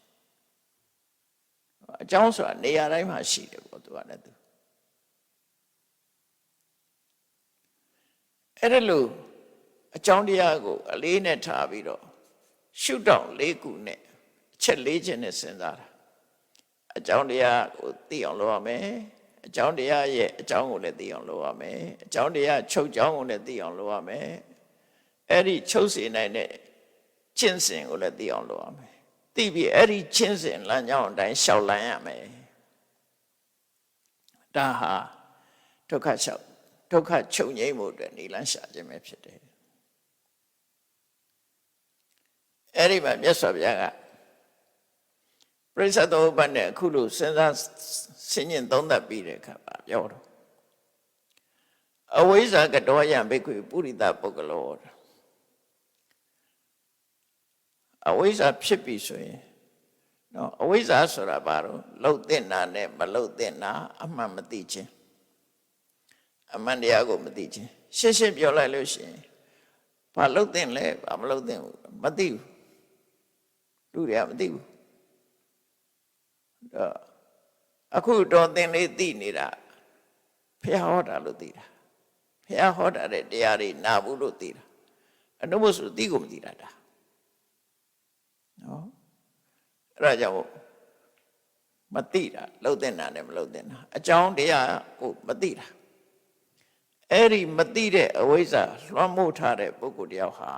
အကြောင်းဆိုတာနေရာတိုင်းမှာရှိတယ်ပေါ့သူကလည်းသူအဲ့ဒါလို့အကြောင်းတရားကိုအလေးနဲ့ထားပြီးတော့ရှုထောင့်၄ခုနဲ့အချက်၄ချက်နဲ့စဉ်းစားတာအကြောင်းတရားကိုသိအောင်လုပ်ရမယ်အကြောင်းတရားရဲ့အကြောင်းကိုလည်းသိအောင်လုပ်ရမယ်အကြောင်းတရားချုပ်ကြောင်းကိုလည်းသိအောင်လုပ်ရမယ်အဲ့ဒီချုပ်စေနိုင်တဲ့ကျင့်စဉ်ကိုလည်းသိအောင်လုပ်ရမယ်သိပြီးအဲ့ဒီကျင့်စဉ်လမ်းကြောင်းအတိုင်းရှောက်လန်းရမယ်ဒါဟာဒုက္ခချုပ်ငြိမ်းမှုအတွက်နိလန်းရှာခြင်းပဲဖြစ်တယ်အဲ့ဒီမှာမြတ်စွာဘုရားကပရိစ္ဆေသမုပ္ပါဒ်နဲ့အခုလိုစဉ်းစားဆင်ញင်သုံးသပ်ပြီးတဲ့အခါမှာပြောတော့အဝိဇ္ဇာကတောယံဘိက္ခွေပုရိသပုဂ္ဂလောအဝိဇ္ဇာဖြစ်ပြီဆိုရင်နော်အဝိဇ္ဇာဆိုတာဘာလို့လှုပ်တဲ့နာနဲ့မလှုပ်တဲ့နာအမှန်မသိခြင်းအမှန်တရားကိုမသိခြင်းရှင်းရှင်းပြောလိုက်လို့ရှိရင်ဘာလှုပ်တဲ့လဲဘာမလှုပ်တဲ့ဘူးမသိဘူးလူတွေကမသိဘူးအခုတော့သင်လေးသိနေတာဘုရားဟောတာလို့သိတာဘုရားဟောတာတဲ့တရားတွေနာဘူးလို့သိတာအနုဘုဆိုသိကိုမသိတာဒါနော်အဲ့ဒါကြောင့်မသိတာလှုပ်တဲ့နာနဲ့မလှုပ်တဲ့နာအကြောင်းတရားကိုမသိတာအဲ့ဒီမသိတဲ့အဝိဇ္ဇာလွှမ်းမိုးထားတဲ့ပုဂ္ဂိုလ်တယောက်ဟာ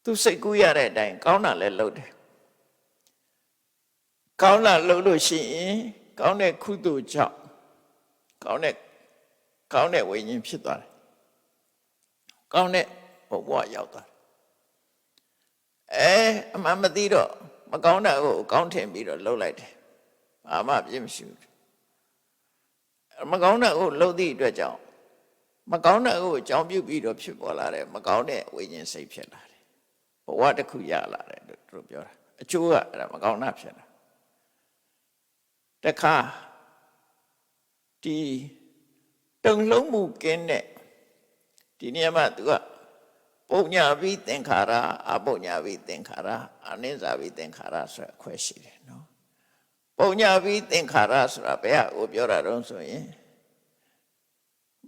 သူစိတ်ကူးရတဲ့အတိုင်းကောင်းတာလည်းလုပ်တယ်ကောင်းတာလုပ်လို့ရှိရင်ကောင်းတဲ့ကုသိုလ်ကြောင့်ကောင်းတဲ့ဝိညာဉ်ဖြစ်သွားတယ်ကောင်းတဲ့ဘဝရောက်သွားတယ်အမှန်မသိတော့မကောင်းတာကိုကောင်းထင်ပြီးတော့လှုပ်လိုက်တယ်ဘာမှပြည့်မရှိဘူးမကောင်းတာကိုလှုပ်သည့်အတွက်ကြောင့်မကောင်းတာကိုအကြောင်းပြုပြီးတော့ဖြစ်ပေါ်လာတယ်မကောင်းတဲ့ဝိညာဉ်စိတ်ဖြစ်လာတယ်ဘဝတစ်ခုရလာတယ်သူတို့ပြောတာအကျိုးကအဲ့ဒါမကောင်းတာဖြစ်လာတခါဒီတုံလုံးမှုကင်းတဲ့ဒီနေရာမှာသူကပုံညာဝိသင်္ခါရအပုံညာဝိသင်္ခါရအနိစ္စဝိသင်္ခါရဆိုအခွဲရှိတယ်နော်ပုံညာဝိသင်္ခါရဆိုတာဘယ်ဟာကိုပြောတာတော့ဆိုရင်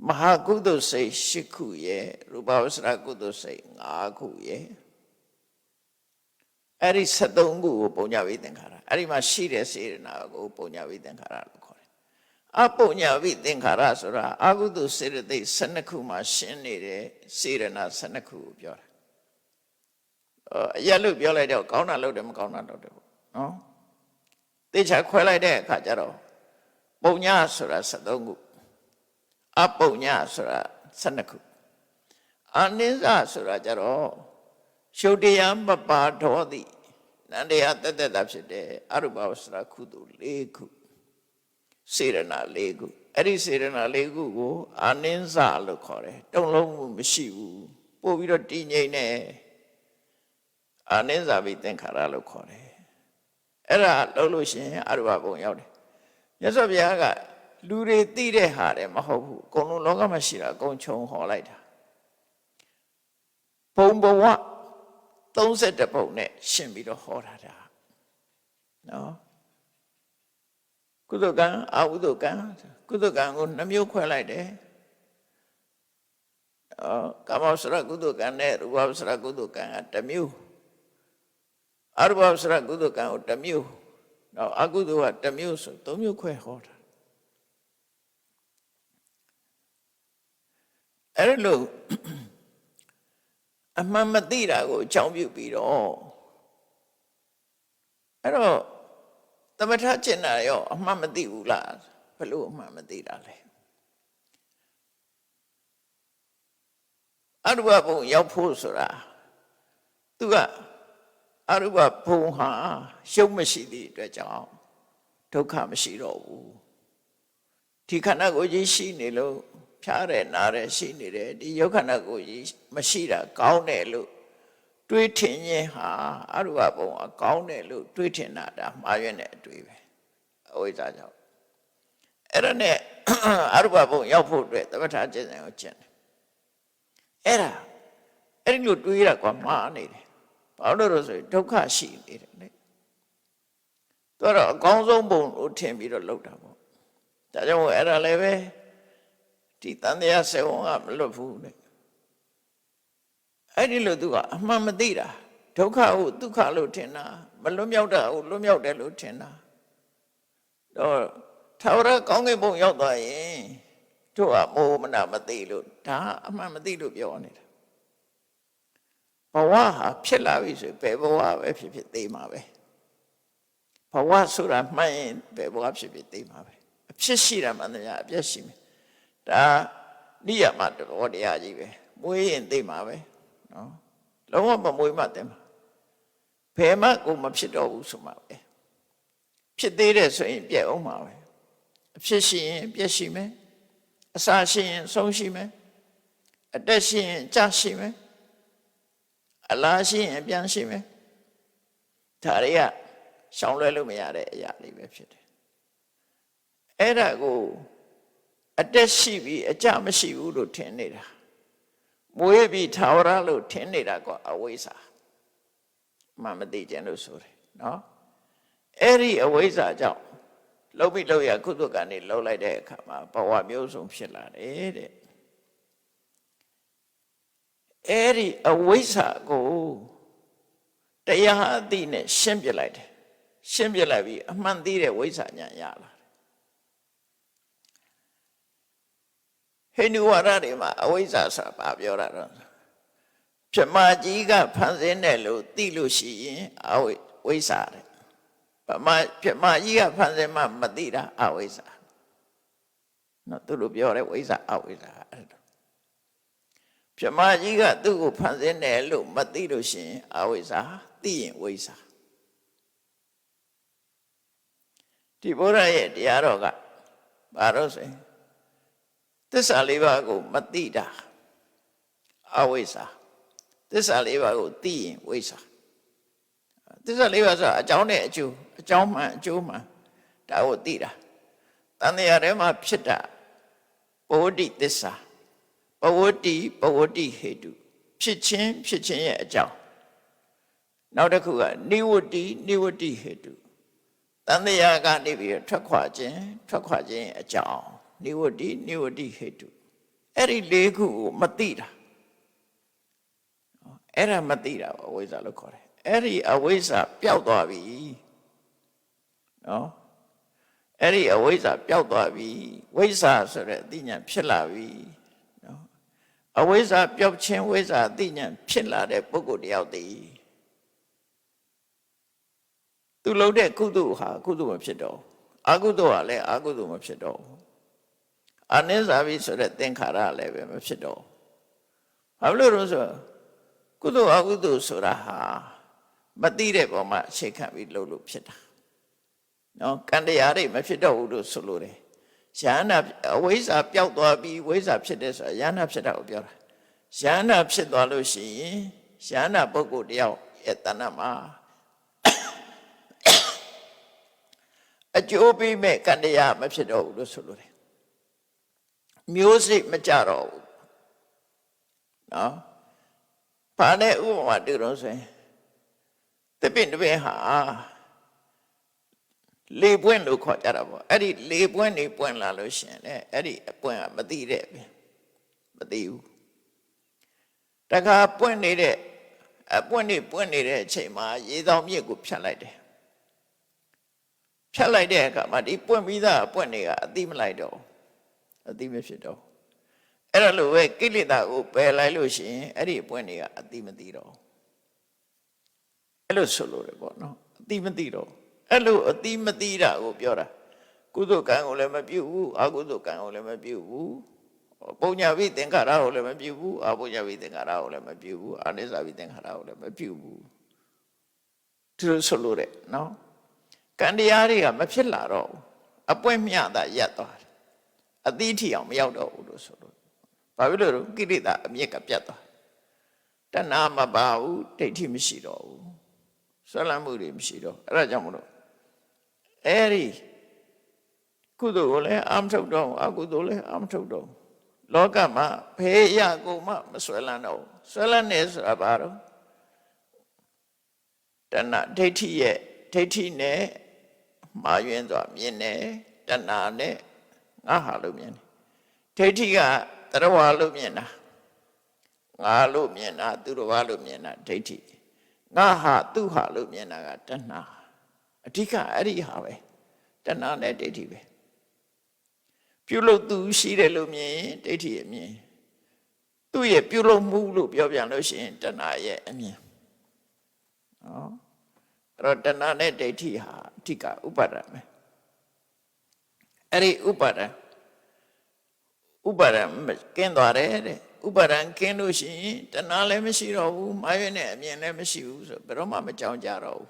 မဟာကုသိုလ်စိတ်၈ခုရဲ့ရူပဝဆရာကုသိုလ်စိတ်၅ခုရဲ့အဲ့ဒီ73ခုကိုပုံညာဝိသင်္ခါရအဲ့ဒီမှာရှိတဲ့စေရနာကိုပုံညာဝိသင်္ခါရလို့ခေါ်တယ်အပုံညာဝိသင်္ခါရဆိုတာအကုသိုလ်စေတသိက်12ခုမှာရှင်းနေတဲ့စေရနာ12ခုကိုပြောတာအရက်လို့ပြောလိုက်တော့ကောင်းတာလုပ်တယ်မကောင်းတာလုပ်တယ်ပေါ့နော်သေချာခွဲလိုက်တဲ့အခါကျတော့ပုံညာဆိုတာ73ခုအပုံညာဆိုတာ12ခုအနိစ္စဆိုတာကျတော့ရှုပ်တရားမပါတော်သည်နန္တရားတသက်တာဖြစ်တယ်အရူပဝဆရာကုသိုလ်၄ခုစေရနာ၄ခုအဲ့ဒီစေရနာ၄ခုကိုအနိစ္စလို့ခေါ်တယ်တုံလုံးမှုမရှိဘူးပို့ပြီးတော့တည်ငြိမ်နေအနိစ္စဘိသင်္ခါရလို့ခေါ်တယ်အဲ့ဒါလုပ်လို့ရှိရင်အရူပဘုံရောက်တယ်မြတ်စွာဘုရားကလူတွေသိတဲ့ဟာတယ်မဟုတ်ဘူးအကုန်လုံးလောကမှာရှိတာအကုန်ခြုံဟောလိုက်တာဘုံဘဝ 30ပုံနဲ့ရှင်းပြီးတော့ဟောတာဒါနော်ကုသိုလ်ကံအကုသိုလ်ကံကုသိုလ်ကံကို2မျိုးခွဲလိုက်တယ်ကာမဝဆရကုသိုလ်ကံနဲ့ရူပဝဆရကုသိုလ်ကံက1မျိုးအရူပဝဆရကုသိုလ်ကံကို1မျိုးနော်အကုသိုလ်က1မျိုးဆို3မျိုးခွဲဟောတာအဲ့လိုအမှန်မသိတာကိုအကြောင်းပြုပြီးတော့အဲ့တော့သမထကျင့်တာရောအမှန်မသိဘူးလားဘယ်လိုအမှန်မသိတာလဲအရူပဘုံရောက်ဖို့ဆိုတာသူကအရူပဘုံဟာရှုံးမရှိသည့်အတွက်ကြောင့်ဒုက္ခမရှိတော့ဘူးဒီခန္ဓာကိုယ်ကြီးရှိနေလို့ဖြားတယ်နားတယ်ရှိနေတယ်ဒီယုတ်ခန္ဓာကိုယ်ကြီးမရှိတာကောင်းတယ်လို့တွေးထင်ခြင်းဟာအရူပဘုံအကောင်းတယ်လို့တွေးထင်တာဒါမှားရွံ့တဲ့အတွေ့ပဲအဝိဇ္ဇာကြောင့်အဲ့ဒါနဲ့အရူပဘုံရောက်ဖို့အတွက်သမထကျင့်စဉ်ကိုကျင့်တယ်အဲ့ဒီလိုတွေးရကွာမှားနေတယ်ဘာလို့လဲဆိုရင်ဒုက္ခရှိနေတယ်လေသူကတော့အကောင်းဆုံးဘုံလို့ထင်ပြီးတော့လုပ်တာပေါ့ဒါကြောင့်အဲ့ဒါလည်းပဲဒီတန်တရားဆေဝံကမလွတ်ဘူးလေအဲ့ဒီလိုသူကအမှန်မသိတာဒုက္ခကိုဒုက္ခလို့ထင်တာမလွတ်မြောက်တာကိုလွတ်မြောက်တယ်လို့ထင်တာတော့ထာဝရကောင်းကင်ဘုံရောက်သွားရင်တို့ကမောမနာမသိလို့ဒါအမှန်မသိလို့ပြောနေတာဘဝဟာဖြစ်လာပြီဆိုဘယ်ဘဝပဲဖြစ်ဖြစ်သိမှာပဲဘဝဆိုတာမှန်ရင်ဘယ်ဘဝဖြစ်ဖြစ်သိမှာပဲအဖြစ်ရှိတာမှန်တယ်အပြည့်ရှိမယ်ဒါနိယမတော်တရားကြီးပဲမွေးရင်သိမှာပဲနော်လုံးဝမမွေးမှသိမှာဘယ်မှကိုမဖြစ်တော့ဘူးဆိုမှပဲဖြစ်သေးတယ်ဆိုရင်ပြည့်အောင်မှာပဲအဖြစ်ရှိရင်ပြည့်ရှိမယ်အစာရှိရင်ဆုံးရှိမယ်အသက်ရှိရင်ကြာရှိမယ်အလားရှိရင်ပြန်ရှိမယ်ဒါတွေကရှောင်လွှဲလို့မရတဲ့အရာတွေပဲဖြစ်တယ်အဲ့ဒါကိုအတက်ရှိပြီးအကြမရှိဘူးလို့ထင်နေတာမွေးပြီးထာဝရလို့ထင်နေတာကအဝိဇ္ဇာမှမသိကြလို့ဆိုတယ်နော်အဲ့ဒီအဝိဇ္ဇာကြောင့်လှုပ်ပြီးလှုပ်ရကုသကနေလှုပ်လိုက်တဲ့အခါမှာဘဝမျိုးစုံဖြစ်လာတယ်တဲ့အဲ့ဒီအဝိဇ္ဇာကိုတရားအသိနဲ့ရှင်းပြလိုက်တယ်ရှင်းပြလိုက်ပြီးအမှန်သိတဲ့ဝိဇ္ဇာဉာဏ်ရလာဟိန္ဒူဝါဒတွေမှာအဝိဇ္ဇာဆိုတာဘာပြောတာတော့ပြမကြီးကဖန်ဆင်းတယ်လို့သိလို့ရှိရင်အဝိဇ္ဇာတဲ့ပြမကြီးကဖန်ဆင်းမှမသိတာအဝိဇ္ဇာနော်သူတို့ပြောတယ်ဝိဇ္ဇာအဝိဇ္ဇာအဲ့ဒါပြမကြီးကသူ့ကိုဖန်ဆင်းတယ်လို့မသိလို့ရှိရင်အဝိဇ္ဇာသိရင်ဝိဇ္ဇာဒီဘုရားရဲ့တရားတော်ကဘာလို့ဆိုရင်သစ္စာလေးပါးကိုမသိတာအဝိဇ္ဇာသစ္စာလေးပါးကိုသိရင်ဝိဇ္ဇာသစ္စာလေးပါးဆိုတာအကြောင်းနဲ့အကျိုးအကြောင်းမှန်အကျိုးမှန်ဒါကိုသိတာတန်တရားထဲမှာဖြစ်တာပဝတ္တိသစ္စာပဝတ္တိဟေတုဖြစ်ခြင်းရဲ့အကြောင်းနောက်တစ်ခုကနိဝတ္တိဟေတုတန်တရားကနေပြီးထွက်ခွာခြင်းရဲ့အကြောင်းနိဝတ္တိဟေတုအဲ့ဒီ၄ခုကိုမသိတာအဲ့ဒါမသိတာအဝိဇ္ဇာလို့ခေါ်တယ်အဲ့ဒီအဝိဇ္ဇာပျောက်သွားပြီနော်အဲ့ဒီအဝိဇ္ဇာပျောက်သွားပြီဝိဇ္ဇာဆိုတဲ့အသိဉာဏ်ဖြစ်လာပြီနော်အဝိဇ္ဇာပျောက်ခြင်းဝိဇ္ဇာအသိဉာဏ်ဖြစ်လာတဲ့ပုဂ္ဂိုလ်တယောက်တည်းသူလုပ်တဲ့ကုသိုလ်ဟာကုသိုလ်မဖြစ်တော့အကုသိုလ်ဟာလည်းအကုသိုလ်မဖြစ်တော့အနိစ္စဘိဆိုတဲ့သင်္ခါရလည်းပဲမဖြစ်တော့ဘာလို့လဲဆိုကုသိုလ်အကုသိုလ်ဆိုတာဟာမသိတဲ့ပုံမှာအခြေခံပြီးလုပ်လို့ဖြစ်တာနော်ကံတရားတွေမဖြစ်တော့ဘူးလို့ဆိုလို့တယ်ယန္နာအဝိဇ္ဇာပျောက်သွားပြီးဝိဇ္ဇာဖြစ်တဲ့ဆိုတာယန္နာဖြစ်တာကိုပြောတာယန္နာဖြစ်သွားလို့ရှိရင်ယန္နာပုဂ္ဂိုလ်တယောက်ရဲ့တဏ္ဍမှာအကျိုးပေးမဲ့ကံတရားမဖြစ်တော့ဘူးလို့ဆိုလို့တယ်မျိုးစိတ်မကြတော့ဘူးနော်ဘာနဲ့ဥပမာတူတော့ဆိုရင် တပင်တပင်ဟာလေပွင့်လို့ခေါ်ကြတာပေါ့အဲ့ဒီလေပွင့်နေပွင့်လာလို့ရှင်လေအဲ့ဒီအပွင့်ကမသိတဲ့မသိဘူးတခါပွင့်နေတဲ့အပွင့်နေပွင့်နေတဲ့အချိန်မှာရေတောင်မြစ်ကိုဖြတ်လိုက်တယ်ဖြတ်လိုက်တဲ့အခါမှာဒီပွင့်ပြီးသားအပွင့်တွေကအတိမလိုက်တော့အတိမဖြစ်တော့အဲ့ဒါလိုပဲကိလေသာကိုပယ်လိုက်လို့ရှိရင်အဲ့ဒီအပွင့်တွေကအတိမသိတော့အဲ့လိုဆိုလို့ရပေါ့နော်အတိမသိတော့အဲ့လိုအတိမသိတာကိုပြောတာကုသိုလ်ကံကိုလည်းမပြုဘူးအကုသိုလ်ကံကိုလည်းမပြုဘူးပုံညာဝိသင်္ခါရကိုလည်းမပြုဘူးအပုံညာဝိသင်္ခါရကိုလည်းမပြုဘူးအာနိစ္စဝိသင်္ခါရကိုလည်းမပြုဘူးဒီလိုဆိုလို့ရနော်ကံတရားတွေကမဖြစ်လာတော့ဘူးအပွင့်မြတာရပ်သွားတယ်အတိထီအောင်မရောက်တော့ဘူးလို့ဆိုလို့ဘာဖြစ်လို့ကိလေသာအမြစ်ကပြတ်သွားတဏှာမပါဘူးဒိဋ္ဌိမရှိတော့ဘူးဆွဲလန်းမှုတွေမရှိတော့အဲ့ဒါကြောင့်မလို့အဲ့ဒီကုသိုလ်ကိုလည်းအာမထုတ်တော့အကုသိုလ်လည်းအာမထုတ်တော့လောကမှာဘယ်ရကုန်မှမဆွဲလန်းတော့ဆွဲလန်းနေဆိုတာဘာတော့တဏှာဒိဋ္ဌိရဲ့ဒိဋ္ဌိနဲ့မာယွင်းစွာမြင်တယ်တဏှာနဲ့ငါဟာလို့မြင်တယ်ဒိဋ္ဌိကတရဝါလို့မြင်တာငါလို့မြင်တာသူတော်ဘာလို့မြင်တာဒိဋ္ဌိငါဟာသူဟာလို့မြင်တာကတဏှာအဓိကအဲ့ဒီဟာပဲတဏှာနဲ့ဒိဋ္ဌိပဲပြုလုပ်သူရှိတယ်လို့မြင်ရင်ဒိဋ္ဌိရဲ့မြင်သူ့ရဲ့ပြုလုပ်မှုလို့ပြောပြန်လို့ရှိရင်တဏှာရဲ့အမြင်နော်အဲ့တော့တဏှာနဲ့ဒိဋ္ဌိဟာအဓိကဥပါဒံပဲအဲ့ဒီဥပါဒံကင်းသွားတယ်တဲ့ဥပါဒံကင်းလို့ရှိရင်တဏှာလည်းမရှိတော့ဘူးမာယွင်းနဲ့အမြင်လည်းမရှိဘူးဆိုဘယ်တော့မှမကြောက်ကြတော့ဘူး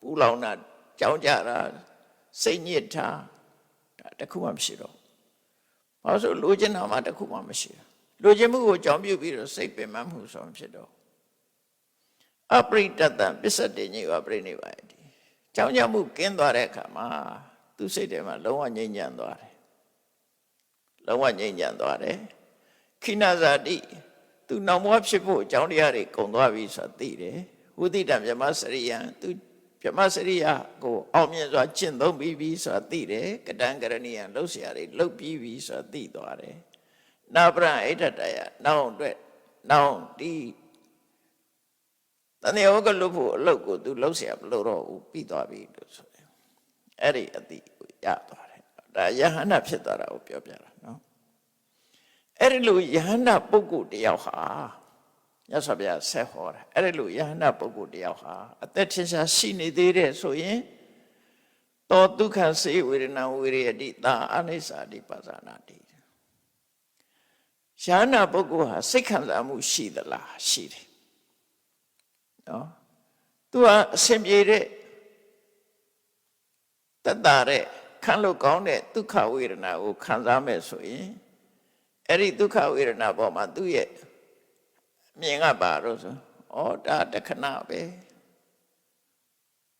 ပူလောင်တာကြောက်ကြတာစိတ်ညစ်တာဒါတခုမှမရှိတော့ဘာလို့ဆိုလိုချင်တာမှတခုမှမရှိဘူးလိုချင်မှုကိုကြောင်ပြုတ်ပြီးတော့စိတ်ပင်ပန်းမှုဆုံးဖြစ်တော့အပရိတတံပစ္စတေညိဝပရိနိဗ္ဗာယတိကြောင်ကြမှုကင်းသွားတဲ့အခါမှာသူစိတ်ထဲမှာလုံးဝငြိမ်းချမ်းသွားတယ်လုံးဝငြိမ်းချမ်းသွားတယ်ခိနဇာတိသူနောက်ဘဝဖြစ်ဖို့အကြောင်းတရားတွေကုန်သွားပြီဆိုတာသိတယ်ဝိသိတံမြမစရိယံသူမြမစရိယကိုအောင်မြင်စွာကျင့်သုံးပြီးပြီဆိုတာသိတယ်ကတံကရဏီယံလှုပ်ရှားတွေလှုပ်ပြီးပြီဆိုတာသိသွားတယ်နာပရံအိဋ္ဌတယနောက်အတွက်နောက်ဒီတဏှာကလွတ်ဖို့အလုပ်ကိုသူလှုပ်ရှားမလို့တော့ဘူးပြီးသွားပြီလို့ဆိုတယ်အဲ့ဒီအတိကိုရသွားတယ်ဒါယဟန္တာဖြစ်သွားတာကိုပြောပြတာနော်အဲ့ဒီလိုယဟန္တာပုဂ္ဂိုလ်တယောက်ဟာမြတ်စွာဘုရားဆက်ဟောတာအဲ့ဒီလိုယဟန္တာပုဂ္ဂိုလ်တယောက်ဟာအသက်ထင်ရှားရှိနေသေးတဲ့ဆိုရင်တောဒုက္ခစေဝေဒနာဝေရတိသာအနိစ္စတိပါဇာနာတိယဟန္တာပုဂ္ဂိုလ်ဟာစိတ်ခံစားမှုရှိသလားရှိတယ်နော်သူဟာအစဉ်ပြေတဲ့တတ်တာတဲ့ခံလို့ကောင်းတဲ့ဒုက္ခဝေဒနာကိုခံစားမဲ့ဆိုရင်အဲ့ဒီဒုက္ခဝေဒနာပေါ်မှာသူ့ရဲ့မြင်ကပါတော့ဆိုဩဒါတခဏပဲ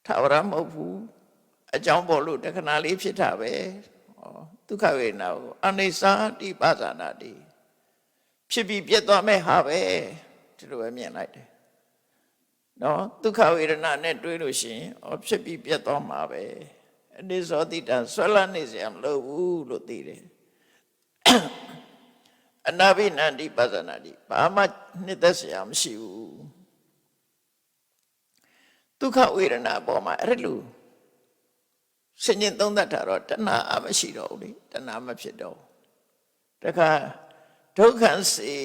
ထာဝရမဟုတ်ဘူးအကြောင်းပေါ်လို့တခဏလေးဖြစ်တာပဲဩဒုက္ခဝေဒနာကိုအနိစ္စတိပါဇာနာတိဖြစ်ပြီးပြတ်သွားမဲ့ဟာပဲဒီလိုပဲမြင်လိုက်တယ်နော်ဒုက္ခဝေဒနာနဲ့တွေးလို့ရှိရင်ဩဖြစ်ပြီးပြတ်သွားမှာပဲအနိစ္စတိတံဆွဲလန်းနေစရာမလိုဘူးလို့သိတယ်အနာဘိနန္တိပါဇာနာတိဘာမှနှစ်သက်စရာမရှိဘူးဒုက္ခဝေဒနာပေါ်မှာအဲ့လိုဆင်ញင်သုံးသပ်တာတော့တဏှာအမရှိတော့ဘူးလေတဏှာမဖြစ်တော့တခါဒုက္ခစေ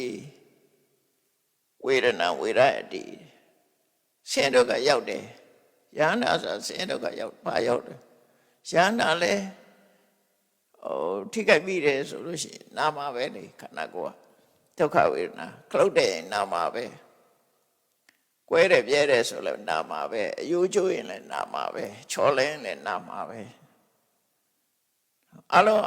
ဝေဒနာဝေရတိဆင်းဒုက္ခရောက်တယ်ယန္တာဆိုဆင်းဒုက္ခရောက်ပါရောက်တယ်ယန္တာလည်းထိခိုက်ပြီးတယ်ဆိုလို့ရှိရင်နာမှာပဲလေခန္ဓာကိုယ်ကဒုက္ခဝေဒနာခလုတ်တဲ့နာမှာပဲကွဲတယ်ပြဲတယ်ဆိုလည်းနာမှာပဲအယိုးကျိုးရင်လည်းနာမှာပဲချော်လဲလည်းနာမှာပဲအလုံး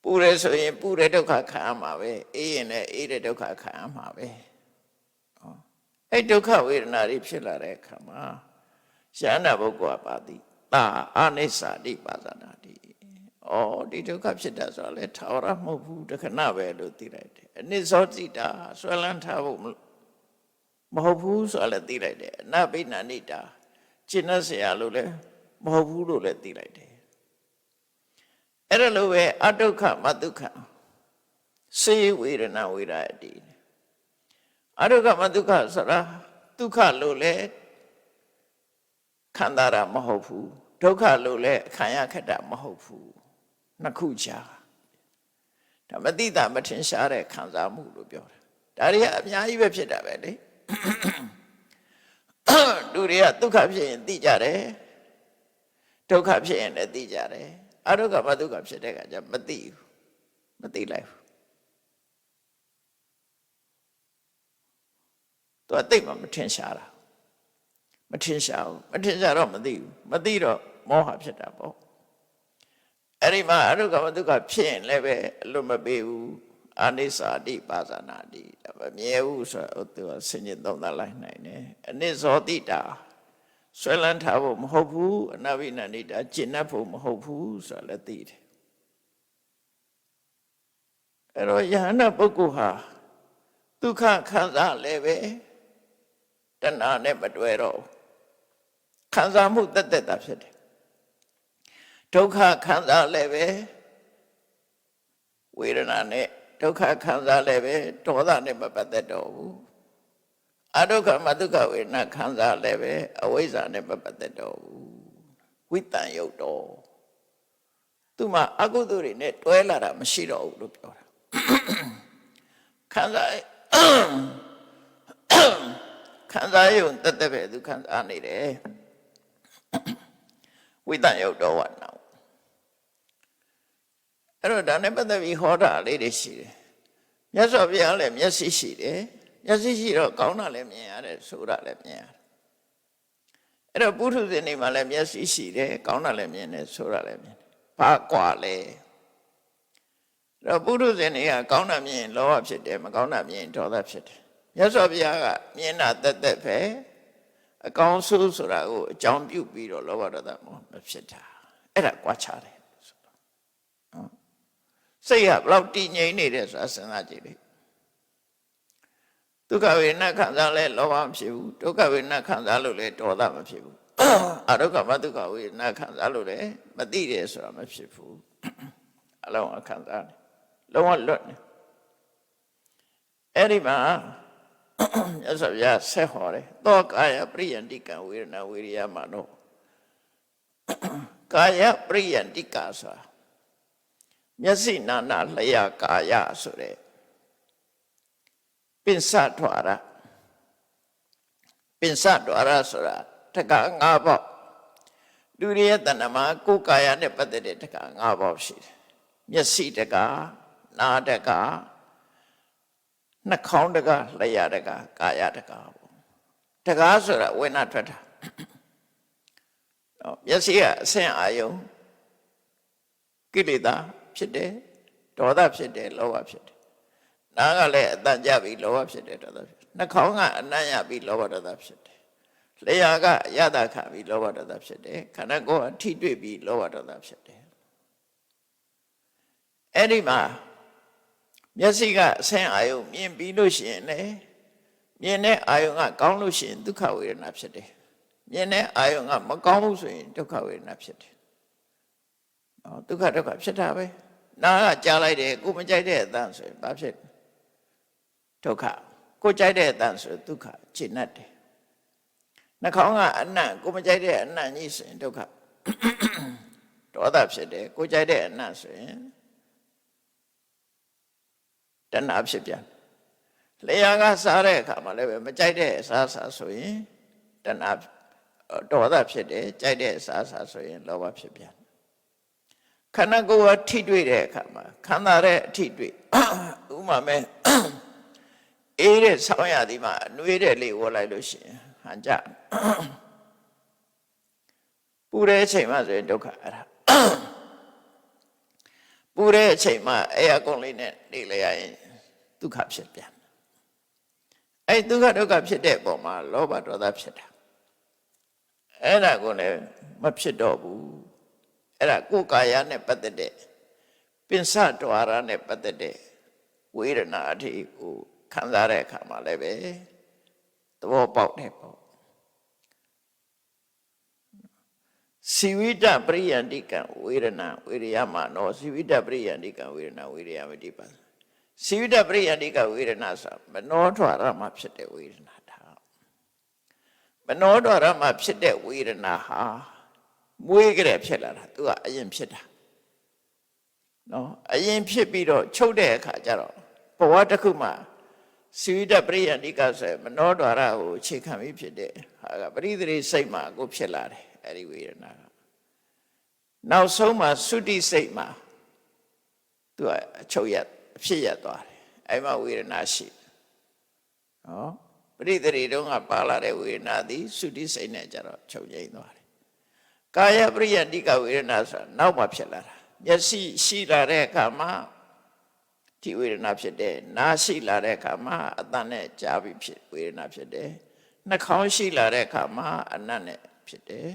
ပူရဲဆိုရင်ပူတဲ့ဒုက္ခခံရမှာပဲအေးရင်လည်းအေးတဲ့ဒုက္ခခံရမှာပဲအဲ့ဒုက္ခဝေဒနာတွေဖြစ်လာတဲ့အခါမှာယန္တာပုဂ္ဂိုလ်ကပါသည်သာအနိစ္စတိပါဇာနာတိဒီဒုက္ခဖြစ်တာဆိုတော့လေထာဝရမဟုတ်ဘူးတခဏပဲလို့သိလိုက်တယ်အနိစ္စတိတာဆွဲလန်းထားဖို့ မဟုတ်ဘူးဆိုလည်းသိလိုက်တယ်အနဘိနဏိတာကျင့်တ်เสียလို့လည်းမဟုတ်ဘူးလို့လည်းသိလိုက်တယ်အဲ့ဒါလိုပဲအဒုက္ခမဒုက္ခစေဝေဒနာဝေရတိအဒုက္ခမဒုက္ခဆိုတာဒုက္ခလို့လည်းခံစားတာမဟုတ်ဘူးဒုက္ခလို့လည်းခံရခက်တာမဟုတ်ဘူးနှစ်ခုကြာဒါမသိတာမထင်ရှားတဲ့ခံစားမှုလို့ပြောတာဒါတွေကအများကြီးပဲဖြစ်တာပဲလေလူတွေကဒုက္ခဖြစ်ရင်သိကြတယ်ဒုက္ခဖြစ်ရင်လည်းသိကြတယ်အဒုက္ခမဒုက္ခဖြစ်တဲ့အခါကျမသိဘူးမသိလိုက်ဘူးသူကသိမှမထင်ရှားတာမထင်ရှားဘူးမထင်ရှားတော့မသိဘူးမသိတော့မောဟဖြစ်တာပေါ့အဲ့ဒီမှာအဒုက္ခမဒုက္ခဖြစ်ရင်လည်းပဲအလွတ်မပေးဘူးအနိစ္စတိပါဇာနာတိမမြဲဘူးဆိုတော့သူကဆင်ញင်သုံးသပ်လိုက်နိုင်တယ်အနိစ္စတိတာဆွဲလန်းထားဖို့မဟုတ်ဘူးအနဘိနဏိတာကျင့်တတ်ဖို့မဟုတ်ဘူးဆိုတော့လည်းသိတယ်အဲ့တော့ယဟန္တာပုဂ္ဂိုလ်ဟာဒုက္ခခံစားလည်းပဲတဏှာနဲ့မတွဲတော့ခံစားမှုတက်တက်တာဖြစ်တယ်ဒုက္ခခံစားလည်းပဲဝေဒနာနဲ့ဒုက္ခခံစားလည်းပဲဒေါသနဲ့မပတ်သက်တော့ဘူးအဒုက္ခမဒုက္ခဝေဒနာခံစားလည်းပဲအဝိဇ္ဇာနဲ့မပတ်သက်တော့ဘူးဝိတံယုတ်တော့သူမှအကုသိုလ်တွေနဲ့တွဲလာတာမရှိတော့ဘူးလို့ပြောတာခံစားရုံတက်တက်ပဲသူခံစားနေတယ်ဝိတံယုတ်တော့ဝနာအဲ့တော့ဒါနဲ့ပတ်သက်ပြီးဟောတာလေးတွေရှိတယ်မြတ်စွာဘုရားလည်းမျက်စိရှိတယ်မျက်စိရှိတော့ကောင်းတာလည်းမြင်ရတယ်ဆိုတာလည်းမြင်ရတယ်အဲ့တော့ပုထုဇဉ်တွေမှာလည်းမျက်စိရှိတယ်ကောင်းတာလည်းမြင်တယ်ဆိုတာလည်းမြင်တယ်ဘာကွာလဲအဲ့တော့ပုထုဇဉ်တွေကကောင်းတာမြင်ရင်လောဘဖြစ်တယ်မကောင်းတာမြင်ရင်ဒေါသဖြစ်တယ်မြတ်စွာဘုရားကမြင်တာတက်တက်ပဲအကောင်းဆိုးဆိုတာကိုအကြောင်းပြုပြီးတော့လောဘဒေါသမဖြစ်တာအဲ့ဒါကွာခြားတယ်စိတ်ကဘလောက်တည်ငြိမ်နေတယ်ဆိုတာစဉ်းစားကြည့်လေဒုက္ခဝေဒနာခံစားလဲလောဘမဖြစ်ဘူးဒုက္ခဝေဒနာခံစားလို့လဲဒေါသမဖြစ်ဘူးအဒုက္ခမဒုက္ခဝေဒနာခံစားလို့လဲမသိတယ်ဆိုတာမဖြစ်ဘူးအလုံးအခံစားတယ်လုံးဝလွတ်နေအဲ့ဒီမှာမြတ်စွာဘုရားဆက်ဟောတယ်သောကာယပရိယန္တိကံဝေဒနာဝေရိယမနောကာယပရိယန္တိကဆိုတာမျက်စိနာနာလျာကာယဆိုတဲ့ပင်စထွာရပင်စထွာရဆိုတာတက္က၅ပေါက်လူတွေရဲ့တဏ္ဍမှာကိုယ်ကာယနဲ့ပတ်သက်တဲ့တက္က၅ပေါက်ရှိတယ်မျက်စိတက္ကနာတက္ကနှာခေါင်းတက္ကလျာတက္ကကာယတက္ကပေါ့တက္ကဆိုတာဝေနာထွက်တာမျက်စိကအဆင့်အာယုံကိလေသာဖြစ်တယ်ဒေါသဖြစ်တယ်လောဘဖြစ်တယ်နားကလည်းအတန်ကြပြီးလောဘဖြစ်တယ်ဒေါသဖြစ်နှာခေါင်းကအနံ့ရပြီးလောဘဒေါသဖြစ်တယ်လျှာကအယတာခံပြီးလောဘဒေါသဖြစ်တယ်ခန္ဓာကိုယ်အထိတွေ့ပြီးလောဘဒေါသဖြစ်တယ်အဲ့ဒီမှာမျက်စိကအဆင့်အာယုံမြင်ပြီးလို့ရှိရင်လေမြင်တဲ့အာယုံကကောင်းလို့ရှိရင်ဒုက္ခဝေဒနာဖြစ်တယ်မြင်တဲ့အာယုံကမကောင်းဘူးဆိုရင်ဒုက္ခဝေဒနာဖြစ်တယ်ဒုက္ခဖြစ်တာပဲနာကကြားလိုက်တယ်ကိုမကြိုက်တဲ့အတန်ဆိုရင်ဘာဖြစ်ဒုက္ခကိုကြိုက်တဲ့အတန်ဆိုဒုက္ခကျင့်တတ်တယ်နှာခေါင်းကအနံ့ကိုမကြိုက်တဲ့အနံ့ကြီးဆိုရင်ဒုက္ခဒေါသဖြစ်တယ်ကိုကြိုက်တဲ့အနံ့ဆိုရင်တဏှာဖြစ်ပြန်လျှာကစားတဲ့အခါမှာလည်းပဲမကြိုက်တဲ့အစားဆိုရင်တဏှာဒေါသဖြစ်တယ်ကြိုက်တဲ့အစားဆိုရင်လောဘဖြစ်ပြန်ခန္ဓာကိုယ်ကထိတွေ့တဲ့အခါမှာခန္ဓာရဲ့အထိတွေ့ဥမာမဲ့အေးတဲ့ဆောင်းရသည်မှာနှွေးတဲ့လေဝတ်လိုက်လို့ရှိရင်ဟန်ကြပူတဲ့အချိန်မှဆိုရင်ဒုက္ခအဲ့ဒါပူတဲ့အချိန်မှအေးအကုန်လေးနဲ့နေလေရရင်ဒုက္ခဖြစ်ပြန်အဲ့ဒုက္ခဖြစ်တဲ့ပုံမှာလောဘဒေါသဖြစ်တာအဲ့ဒါကိုလည်းမဖြစ်တော့ဘူးအဲ့ဒါကိုယ်ကာယနဲ့ပတ်သက်တဲ့ပင်စဒွါရနဲ့ပတ်သက်တဲ့ဝေဒနာအထိကိုခံစားတဲ့အခါမှာလည်းပဲ သဘောပေါက်တယ်ပေါ့စီဝိတပရိယန္တိကံဝေဒနာဝေရိယမနောစီဝိတပရိယန္တိကံဝေဒနာဝေရိယမတိပါစီဝိတပရိယန္တိကဝေဒနာဆိုမနောထွာရမှာဖြစ်တဲ့ဝေဒနာဒါမနောထွာရမှာဖြစ်တဲ့ဝေဒနာဟာမွေးကြတဲ့ဖြစ်လာတာသူကအရင်ဖြစ်တာနော်အရင်ဖြစ်ပြီးတော့ချုပ်တဲ့အခါကျတော့ဘဝတစ်ခုမှာစီဝိတပရိယန္တိကဆိုမနောထွာရကိုအခြေခံပြီးဖြစ်တဲ့ဟာကပရိသေစိတ်မှာကိုဖြစ်လာတယ်အဲ့ဒီဝေဒနာကနောက်ဆုံးမှာသုတိစိတ်မှာသူကအချုပ်ရအဖြစ်ရသွားတယ်အဲ့မှာဝေဒနာရှိနော်ပရိသေတုံးကပါလာတဲ့ဝေဒနာသည်သုတိစိတ်နဲ့ကြတော့ချုပ်ငြိမ်းသွားတယ်ကာယပရိယန္တိကဝေဒနာဆိုတာနောက်မှဖြစ်လာတာမျက်စိရှိလာတဲ့အခါမှာဒီဝေဒနာဖြစ်တယ်နားရှိလာတဲ့အခါမှာအသံနဲ့ကြားပြီးဖြစ်ဝေဒနာဖြစ်တယ်နှာခေါင်းရှိလာတဲ့အခါမှာအနံ့နဲ့ဖြစ်တယ်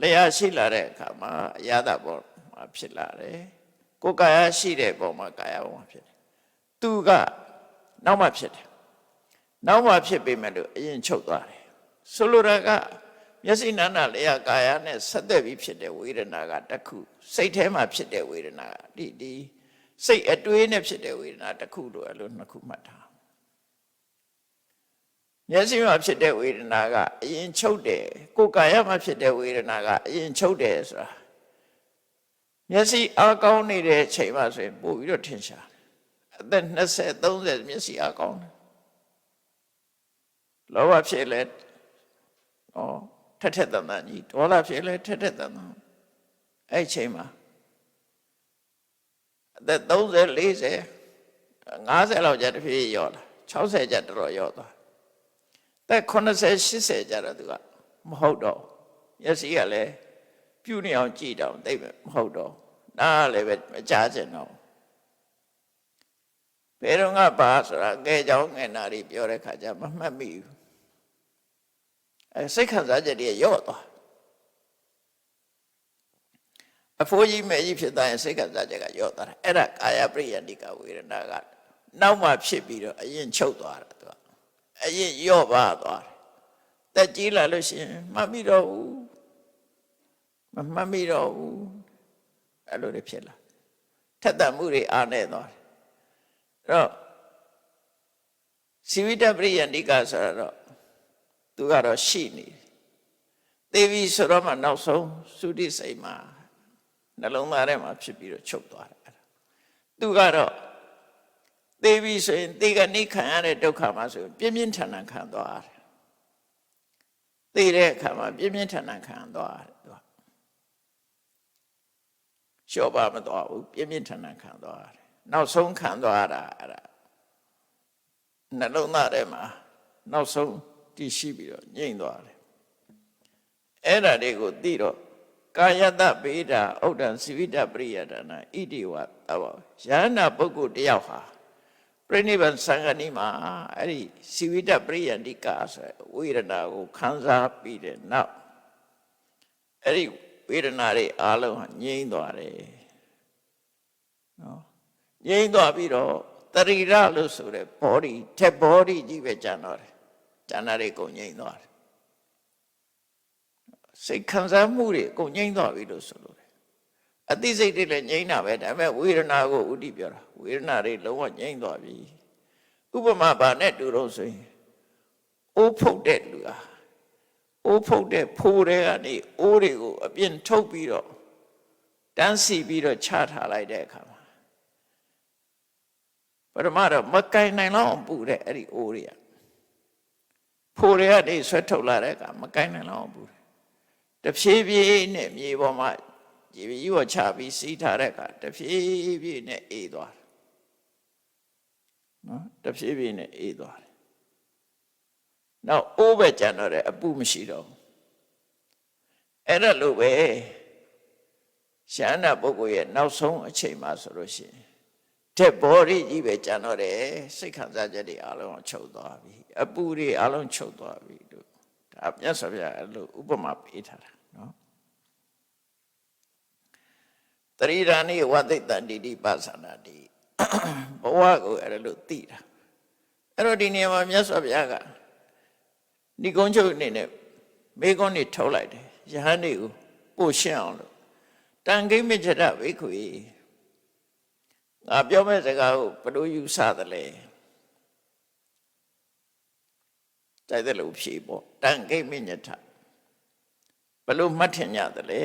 လျှာရှိလာတဲ့အခါမှာအရသာပေါ်မှာဖြစ်လာတယ်ကိုယ်ကာယရှိတဲ့ပုံမှာကာယပေါ်မှာဖြစ်တယ်သူကနောက်မှဖြစ်တယ်နောက်မှဖြစ်ပေမဲ့လို့အရင်ချုပ်သွားတယ်ဆိုလိုတာကမျက်စိနာနာလျှာကာယနဲ့ဆက်သက်ပြီးဖြစ်တဲ့ဝေဒနာကတစ်ခုစိတ်ထဲမှာဖြစ်တဲ့ဝေဒနာဒီစိတ်အတွေးနဲ့ဖြစ်တဲ့ဝေဒနာတစ်ခုလို့အဲ့လိုနှစ်ခုမှတ်ထားမျက်စိမှာဖြစ်တဲ့ဝေဒနာကအရင်ချုပ်တယ်ကိုယ်ကာယမှာဖြစ်တဲ့ဝေဒနာကအရင်ချုပ်တယ်ဆိုတာမျက်စိအားကောင်းနေတဲ့အချိန်မှဆိုရင်ပို့ပြီးတော့ထင်ရှားအသက်20 30မျက်စိအားကောင်းတယ်လောဘဖြစ်လဲထက်ထက်တန်တန်ကြီးဒေါသဖြစ်လဲထက်ထက်တန်တန်အဲ့ချိန်မှာအသက်30 40 50လောက်ကြာတဖြည်းရော့လာ60ကြာတော်တော်ရော့သွားတဲ့80 80ကြာတော့သူကမဟုတ်တော့မျက်စိကလည်းပြုနေအောင်ကြည့်တော့သိမဟုတ်တော့နားလည်းပဲမကြားချင်တော့ဘယ်တော့ကပါဆိုတာငယ်ကြောင်ငယ်နာတွေပြောတဲ့ခါကျမမှတ်မိဘူးစိတ်ခံစားချက်တွေရော့သွားအဖိုးကြီးမဲကြီးဖြစ်သွားရင်စိတ်ခံစားချက်ကရော့သွားတာအဲ့ဒါကာယပရိယန္တိကဝေဒနာကနောက်မှဖြစ်ပြီးတော့အရင်ချုပ်သွားတာသူကအရင်ရော့ပါသွားတယ်တက်ကြီးလာလို့ရှိရင်မှတ်မိတော့ဘူးမမှတ်မိတော့ဘူးအဲ့လိုတွေဖြစ်လာထက်သန်မှုတွေအားနေသွားတယ်အဲ့တော့စီဝိတပရိယန္တိကဆိုတော့သူကတော့ရှိနေတယ်သေပြီဆိုတော့မှနောက်ဆုံးသုတိစိတ်မှာနှလုံးသားထဲမှာဖြစ်ပြီးတော့ချုပ်သွားတယ်သူကတော့သေပြီဆိုရင်သေကနေခံရတဲ့ဒုက္ခမှာဆိုရင်ပြင်းပြင်းထန်ထန်ခံသွားတယ်သေတဲ့အခါမှာပြင်းပြင်းထန်ထန်ခံသွားတယ်သူကလျှော့ပါမသွားဘူးပြင်းပြင်းထန်ထန်ခံသွားတယ်နောက်ဆုံးခံသွားတာအဲ့ဒါနှလုံးသားထဲမှာနောက်ဆုံးတည်ရှိပြီးတော့ငြိမ့်သွားတယ်အဲ့ဒါတွေကိုသိတော့ကာယတဗေဒဥဒ္ဒံစီဝိတပရိယဒနာဣတိဝသဘောယန္နာပုဂ္ဂိုလ်တယောက်ဟာပြိဋိဘံသံဃာနီမှာအဲ့ဒီစီဝိတပရိယန္တိကဆိုဝေဒနာကိုခံစားပြီးတဲ့နောက်အဲ့ဒီဝေဒနာတွေအားလုံးဟာငြိမ့်သွားတယ်နော်ငြိမ့်သွားပြီးတော့တရိရလို့ဆိုတဲ့ body ထက် body ကြီးပဲကျန်တော့တယ်ကျန်တာတွေကုန်ငြိမ့်သွားတယ်စိတ်ခံစားမှုတွေကုန်ငြိမ့်သွားပြီလို့ဆိုလို့တယ်အသိစိတ်တွေလည်းငြိမ့်တာပဲဒါပေမဲ့ဝေဒနာကိုဥတည်ပြောတာဝေဒနာတွေလုံးဝငြိမ့်သွားပြီဥပမာဘာနဲ့တူတော့ဆိုရင်အိုးဖုတ်တဲ့လူဟာအိုးဖုတ်တဲ့ဖိုးတွေကနေအိုးတွေကိုအပြင်ထုတ်ပြီးတော့တန်းစီပြီးတော့ချထားလိုက်တဲ့အခါမှာပထမတော့မကင်နိုင်လောက်အောင်ပူတဲ့အဲ့ဒီအိုးတွေကဖိုးတွေကနေဆွဲထုတ်လာတဲ့အခါမကင်နိုင်လောက်အောင်ပူတယ်တဖြည်းဖြည်းနဲ့မြေပေါ်မှာဒီကြီးကိုချပြီးစီးထားတဲ့အခါတဖြည်းဖြည်းနဲ့အေးသွားတယ်နော်တဖြည်းဖြည်းနဲ့အေးသွားတယ်နောက်အိုးပဲကျန်တော့တယ်အပူမရှိတော့ဘူးအဲ့ဒါလိုပဲရှန္ဒပုဂ္ဂိုလ်ရဲ့နောက်ဆုံးအချိန်မှာဆိုလို့ရှိရင်တဲ့ဘောရီကြီးပဲကျန်တော့တယ်စိတ်ခံစားချက်တွေအလုံးချုပ်သွားပြီအပူတွေအလုံးချုပ်သွားပြီလို့ဒါမြတ်စွာဘုရားအဲ့လိုဥပမာပေးထားတာနော်တရိဒာနိဝသိတံတိတိပါသနာတိဘဝကိုအဲ့လိုသိတာအဲ့တော့ဒီနေရာမှာမြတ်စွာဘုရားက ဏိကုံးချုပ်အနေနဲ့မေကွန်းနေထုတ်လိုက်တယ်ယဟန်တွေကိုပို့ရှင်းအောင်လို့တန်ခိမိစ္ဆဒဘိက္ခုငါပြောမဲ့စကားကိုဘယ်လိုယူဆသလဲတိုက်တယ်လို့ဖြေပေါ့တန်ခိမိညထဘယ်လိုမှတ်ထင်ကြသလဲ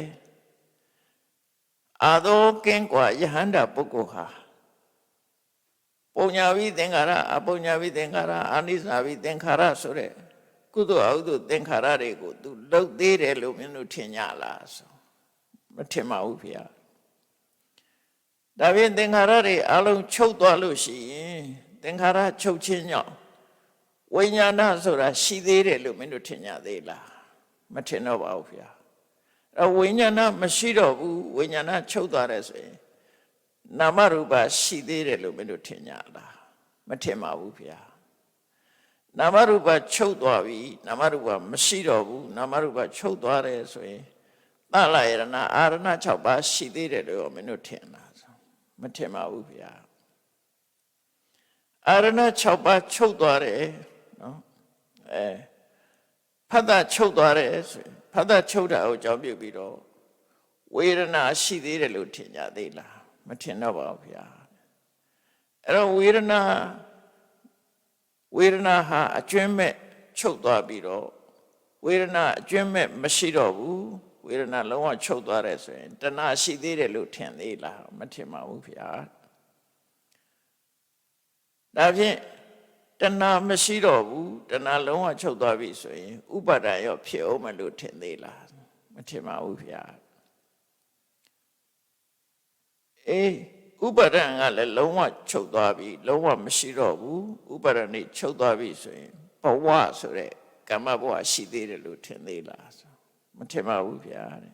အာသောကင်းกว่าယဟန္တာပုဂ္ဂိုလ်ဟာပုံညာဝိသင်္ခါရအပုံညာဝိသင်္ခါရအာနိစ္စဝိသင်္ခါရဆိုတဲ့ကုသိုလ်အကုသိုလ်သင်္ခါရတွေကိုသူလှုပ်သေးတယ်လို့မင်းတို့ထင်ကြလားဆိုမထင်ပါဘူးဖေ။ဒါဖြင့်သင်္ခါရတွေအလုံးချုပ်သွားလို့ရှိရင်သင်္ခါရချုပ်ခြင်းကြောင့်ဝိညာဏဆိုတာရှိသေးတယ်လို့မင်းတို့ထင်ကြသေးလားမထင်တော့ပါဘူးဖေ။အဲဝိညာဏမရှိတော့ဘူးဝိညာဏချုပ်သွားတယ်ဆိုရင်နာမရူပရှိသေးတယ်လို့မင်းတို့ထင်ကြလားမထင်ပါဘူးဖေ။နာမရူပချုပ်သွားပြီနာမရူပမရှိတော့ဘူးနာမရူပချုပ်သွားတယ်ဆိုရင်သလယရဏအာရဏ6ပါးရှိသေးတယ်လို့မင်းတို့ထင်လားမထင်ပါဘူးဗျာအာရဏ6ပါးချုပ်သွားတယ်နော်ဖတ်တာချုပ်သွားတယ်ဆိုရင်ဖတ်တာချုပ်တာကိုအကြောင်းပြုပြီးတော့ဝေဒနာရှိသေးတယ်လို့ထင်ကြသေးလားမထင်တော့ပါဘူးဗျာအဲ့တော့ဝေဒနာဟာအကျွမ်းမဲ့ချုပ်သွားပြီးတော့ဝေဒနာအကျွမ်းမဲ့မရှိတော့ဘူးဝေဒနာလုံးဝချုပ်သွားတယ်ဆိုရင်တဏှာရှိသေးတယ်လို့ထင်သေးလားမထင်ပါဘူးဗျာဒါဖြင့်တဏှာမရှိတော့ဘူးတဏှာလုံးဝချုပ်သွားပြီဆိုရင်ဥပါဒံရောဖြစ်အောင်မလို့ထင်သေးလားမထင်ပါဘူးဗျာဥပါဒံကလည်းလုံးဝချုပ်သွားပြီလုံးဝမရှိတော့ဘူးဥပါဒံနေချုပ်သွားပြီဆိုရင်ဘဝဆိုတဲ့ကမ္မဘဝရှိသေးတယ်လို့ထင်သေးလားမထင်ပါဘူးဗျာတဲ့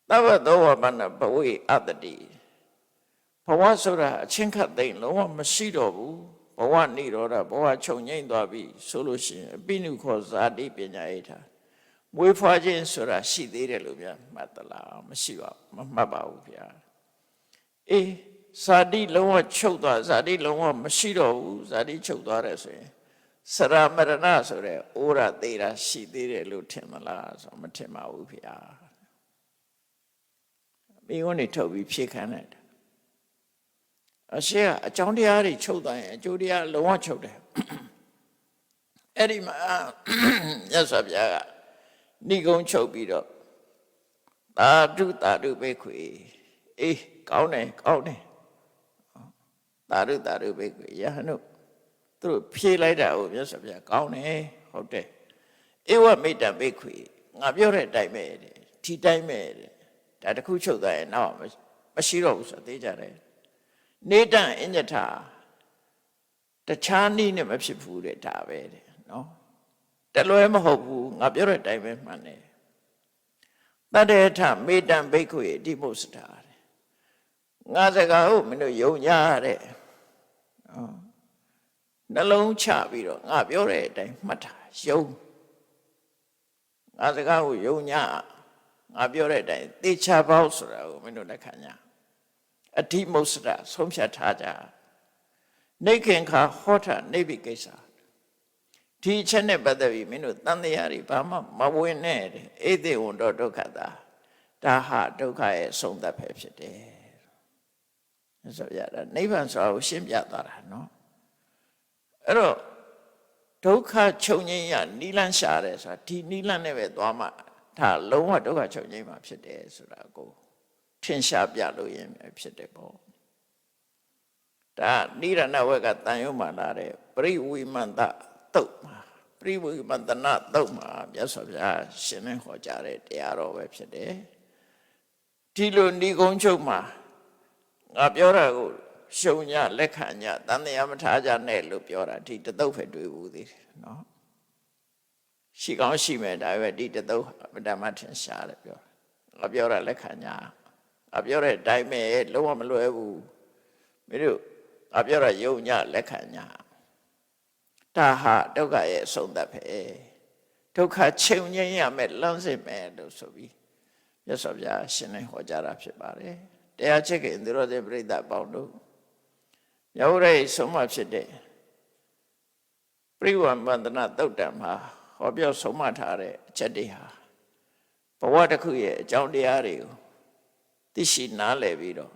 သဗ္ဗသောဝပနဘဝေအတ္တိဘဝဆိုတာအချင်းခတ်သိမ့်လုံးဝမရှိတော့ဘူးဘဝနိရောဓဘဝချုပ်ငိမ့်သွားပြီဆိုလို့ရှိရင်အပိနုခောဇာတိပညာဣထာမွေးဖွားခြင်းဆိုတာရှိသေးတယ်လို့ဗျာမှတ်သလားမရှိပါဘူးမမှတ်ပါဘူးဗျာဇာတိလုံးဝချုပ်သွားဇာတိလုံးဝမရှိတော့ဘူးဇာတိချုပ်သွားတယ်ဆိုရင်စရမရဏဆိုတဲ့ဩရသေးတာရှိသေးတယ်လို့ထင်မလားဆိုမထင်ပါဘူးဖေ။မိဝန်နေထုတ်ပြီးဖြေခံလိုက်တာအရှိကအကြောင်းတရားတွေချုပ်သွားရင်အကျိုးတရားလုံးဝချုပ်တယ်။အဲ့ဒီမှာမြတ်စွာဘုရားကဏိကုံးချုပ်ပြီးတော့သာဓုသာဓုဘိက္ခွေကောင်းတယ်ကောင်းတယ်သာဓုသာဓုဘိက္ခွေယဟန်တို့သူတို့ဖြေလိုက်တာကိုမြတ်စွာဘုရားကောင်းတယ်ဟုတ်တယ်ဧဝမေတ္တဘိက္ခွေငါပြောတဲ့အတိုင်းပဲဒီတိုင်းပဲဒါတခုချုပ်သွားရင်တော့မရှိတော့ဘူးဆိုသိကြတယ်နေတံအညထတခြားနည်းနဲ့မဖြစ်ဘူးတဲ့ဒါပဲတဲ့နော်တလွဲမဟုတ်ဘူးငါပြောတဲ့အတိုင်းပဲမှန်တယ်တတ္တေထမေတ္တဘိက္ခွေဒီမုစတာတဲ့ငါစကားကိုမင်းတို့ယုံကြတဲ့နှလုံးချပြီးတော့ငါပြောတဲ့အတိုင်းမှတ်တာယုံငါစကားကိုယုံညငါပြောတဲ့အတိုင်းသေချာပေါက်ဆိုတာကိုမင်းတို့လက်ခံညအဓိမုစရဆုံးဖြတ်ထားကြနေခင်ခါဟောထနေပြီကိစ္စဒီအချက်နဲ့ပတ်သက်ပြီးမင်းတို့တန်တရားတွေဘာမှမဝင်နဲ့ဧသေဝန္တောဒုက္ခတာဒါဟာဒုက္ခရဲ့ဆုံးသက်ပဲဖြစ်တယ်ဆိုရတာနိဗ္ဗာန်ဆိုတာကိုရှင်းပြသွားတာနော်အဲ့တော့ဒုက္ခချုပ်ငြိမ်းရနိလန့်ရှာတယ်ဆိုတာဒီနိလန့်နဲ့ပဲသွားမှဒါလုံးဝဒုက္ခချုပ်ငြိမ်းမှာဖြစ်တယ်ဆိုတာကိုထင်ရှားပြလို့ရင်ဖြစ်တယ်ပေါ့ဒါနိရဏဝက်ကတန်ရုံမှလာတဲ့ပရိဝိမန္တတုတ်မှာပရိဝိမန္တနာတုတ်မှာမြတ်စွာဘုရားရှင်းလင်းဟောကြားတဲ့တရားတော်ပဲဖြစ်တယ်ဒီလိုဏိကုံးချုပ်မှာငါပြောတာကိုရှုံညလက်ခံညတန်တရားမထားကြနဲ့လို့ပြောတာဒီတသုတ်ပဲတွေ့ဘူးသေးတယ်နော်ရှိကောင်းရှိမယ်ဒါပဲဒီတသုတ်ဗဒ္ဓမထင်ရှားတယ်ပြောငါပြောတာလက်ခံညငါပြောတဲ့အတိုင်းပဲလုံးဝမလွယ်ဘူးမင်းတို့ငါပြောတာယုံညလက်ခံညဒါဟာဒုက္ခရဲ့အဆုံးသတ်ပဲဒုက္ခချုပ်ငြိမ်းရမယ်လမ်းစဉ်ပဲလို့ဆိုပြီးမြတ်စွာဘုရားရှင်းလင်းဟောကြားတာဖြစ်ပါတယ်တရားချစ်ခင်သူတော်စင်ပြိဿပေါင်းတို့မြတ်ဝိရိယဆုံးမဖြစ်တဲ့ပရိဝမန္တနာသုတ်တံမှာဟ ဟောပြောဆုံးမထားတဲ့အချက်တွေဟာဘဝတစ်ခုရဲ့အကြောင်းတရားတွေကိုသိရှိနားလည်ပြီးတော့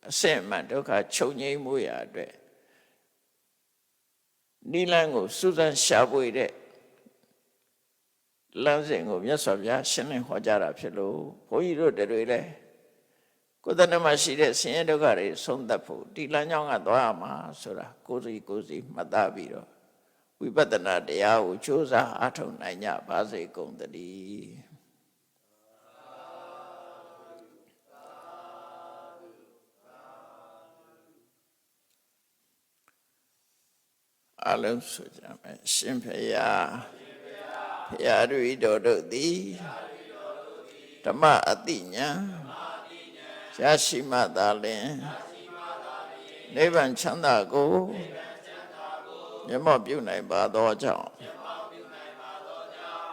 အစစ်အမှန်ဒုက္ခချုပ်ငြိမ်းမှုရာအတွက်နိလန်းကိုစူးစမ်းရှာဖွေတဲ့လမ်းစဉ်ကိုမြတ်စွာဘုရားရှင်းလင်းဟောကြားတာဖြစ်လို့ဘုန်းကြီးတို့တွေလည်းကိုယ်တဏ္ဍမှာရှိတဲ့ဆင်းရဲဒုက္ခတွေဆုံးသတ်ဖို့ဒီလမ်းကြောင်းကသွားရမှာဆိုတာကိုယ်စီမှတ်သားပြီးတော့ဝိပဿနာတရားကိုကြိုးစားအားထုတ်နိုင်ကြပါစေကုန်သတည်းအလုံးစုကြမယ်ရှင်ဖေယဖရာတို့ဤတော်တို့သည်ဓမ္မအတိညာရရှိမှသာလျှင်နိဗ္ဗာန်ချမ်းသာကိုမျက်မှောက်ပြုနိုင်ပါသောကြောင့်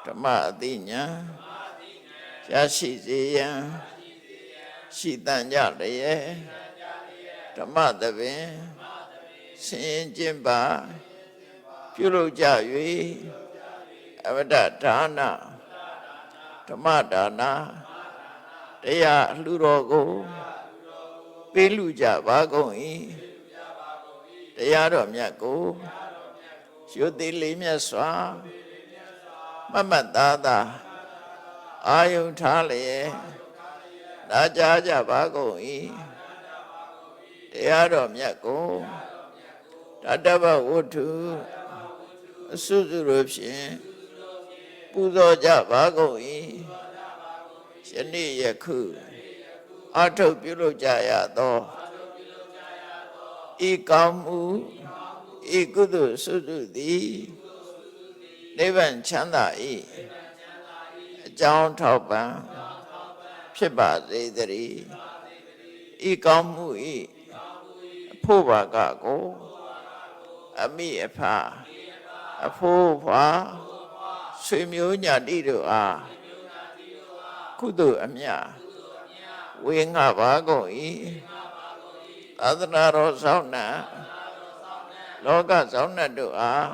ဓမ္မအတိညာရရှိစေရန်ရှိတန်ကြလျက်ဓမ္မသဘင်ဆင်ကျင့်ပါပြုလုပ်ကြ၍အဝတ္တဒါနဓမ္မဒါနတရားလှူတော်ကိုပေးလူကြပါကုန်၏တရားတော်မြတ်ကိုရွတ်သေးလေးမြတ်စွာမမတ်သားသာအာယုထားလျက်နာကြားကြပါကုန်၏တရားတော်မြတ်ကိုတတ္တဗဝတ္ထုအစွတ်တို့ဖြင့်ပူဇော်ကြပါကုန်၏ယနေ့ယခုအထုပ်ပြုလုပ်ကြရသောဤကောင်းမှုဤကုသိုလ်စွတ်သည်နိဗ္ဗာန်ချမ်းသာ၏အကြောင်းထောက်ပံ့ဖြစ်ပါစေတည်းဤကောင်းမှု၏အဖို့ဘာကကိုအမိအဖအဖိုးဖွာဆွေမျိုးညာတိတို့အားကုသိုလ်အမြတ်ဝေငှပါကုန်၏သာသနာတော်ဆောင်နှင့်လောကဆောင်နှင့်တို့အား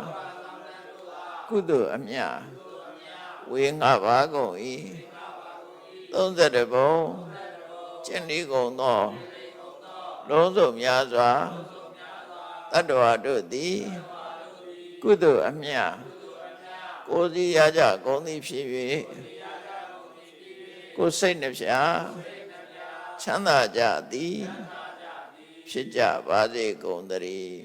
ကုသိုလ်အမြတ်ဝေငှပါကုန်၏32ဘုံကျင့်ဤကုန်သောလုံးစုံများစွာတတ္တဝါတို့သည်ကုသိုလ်အမြတ်ကိုယ်စီရကြကုန်သည်ဖြစ်၍ကိုယ်စိတ်နှဖျားချမ်းသာကြသည်ဖြစ်ကြပါစေကုန်သတည်း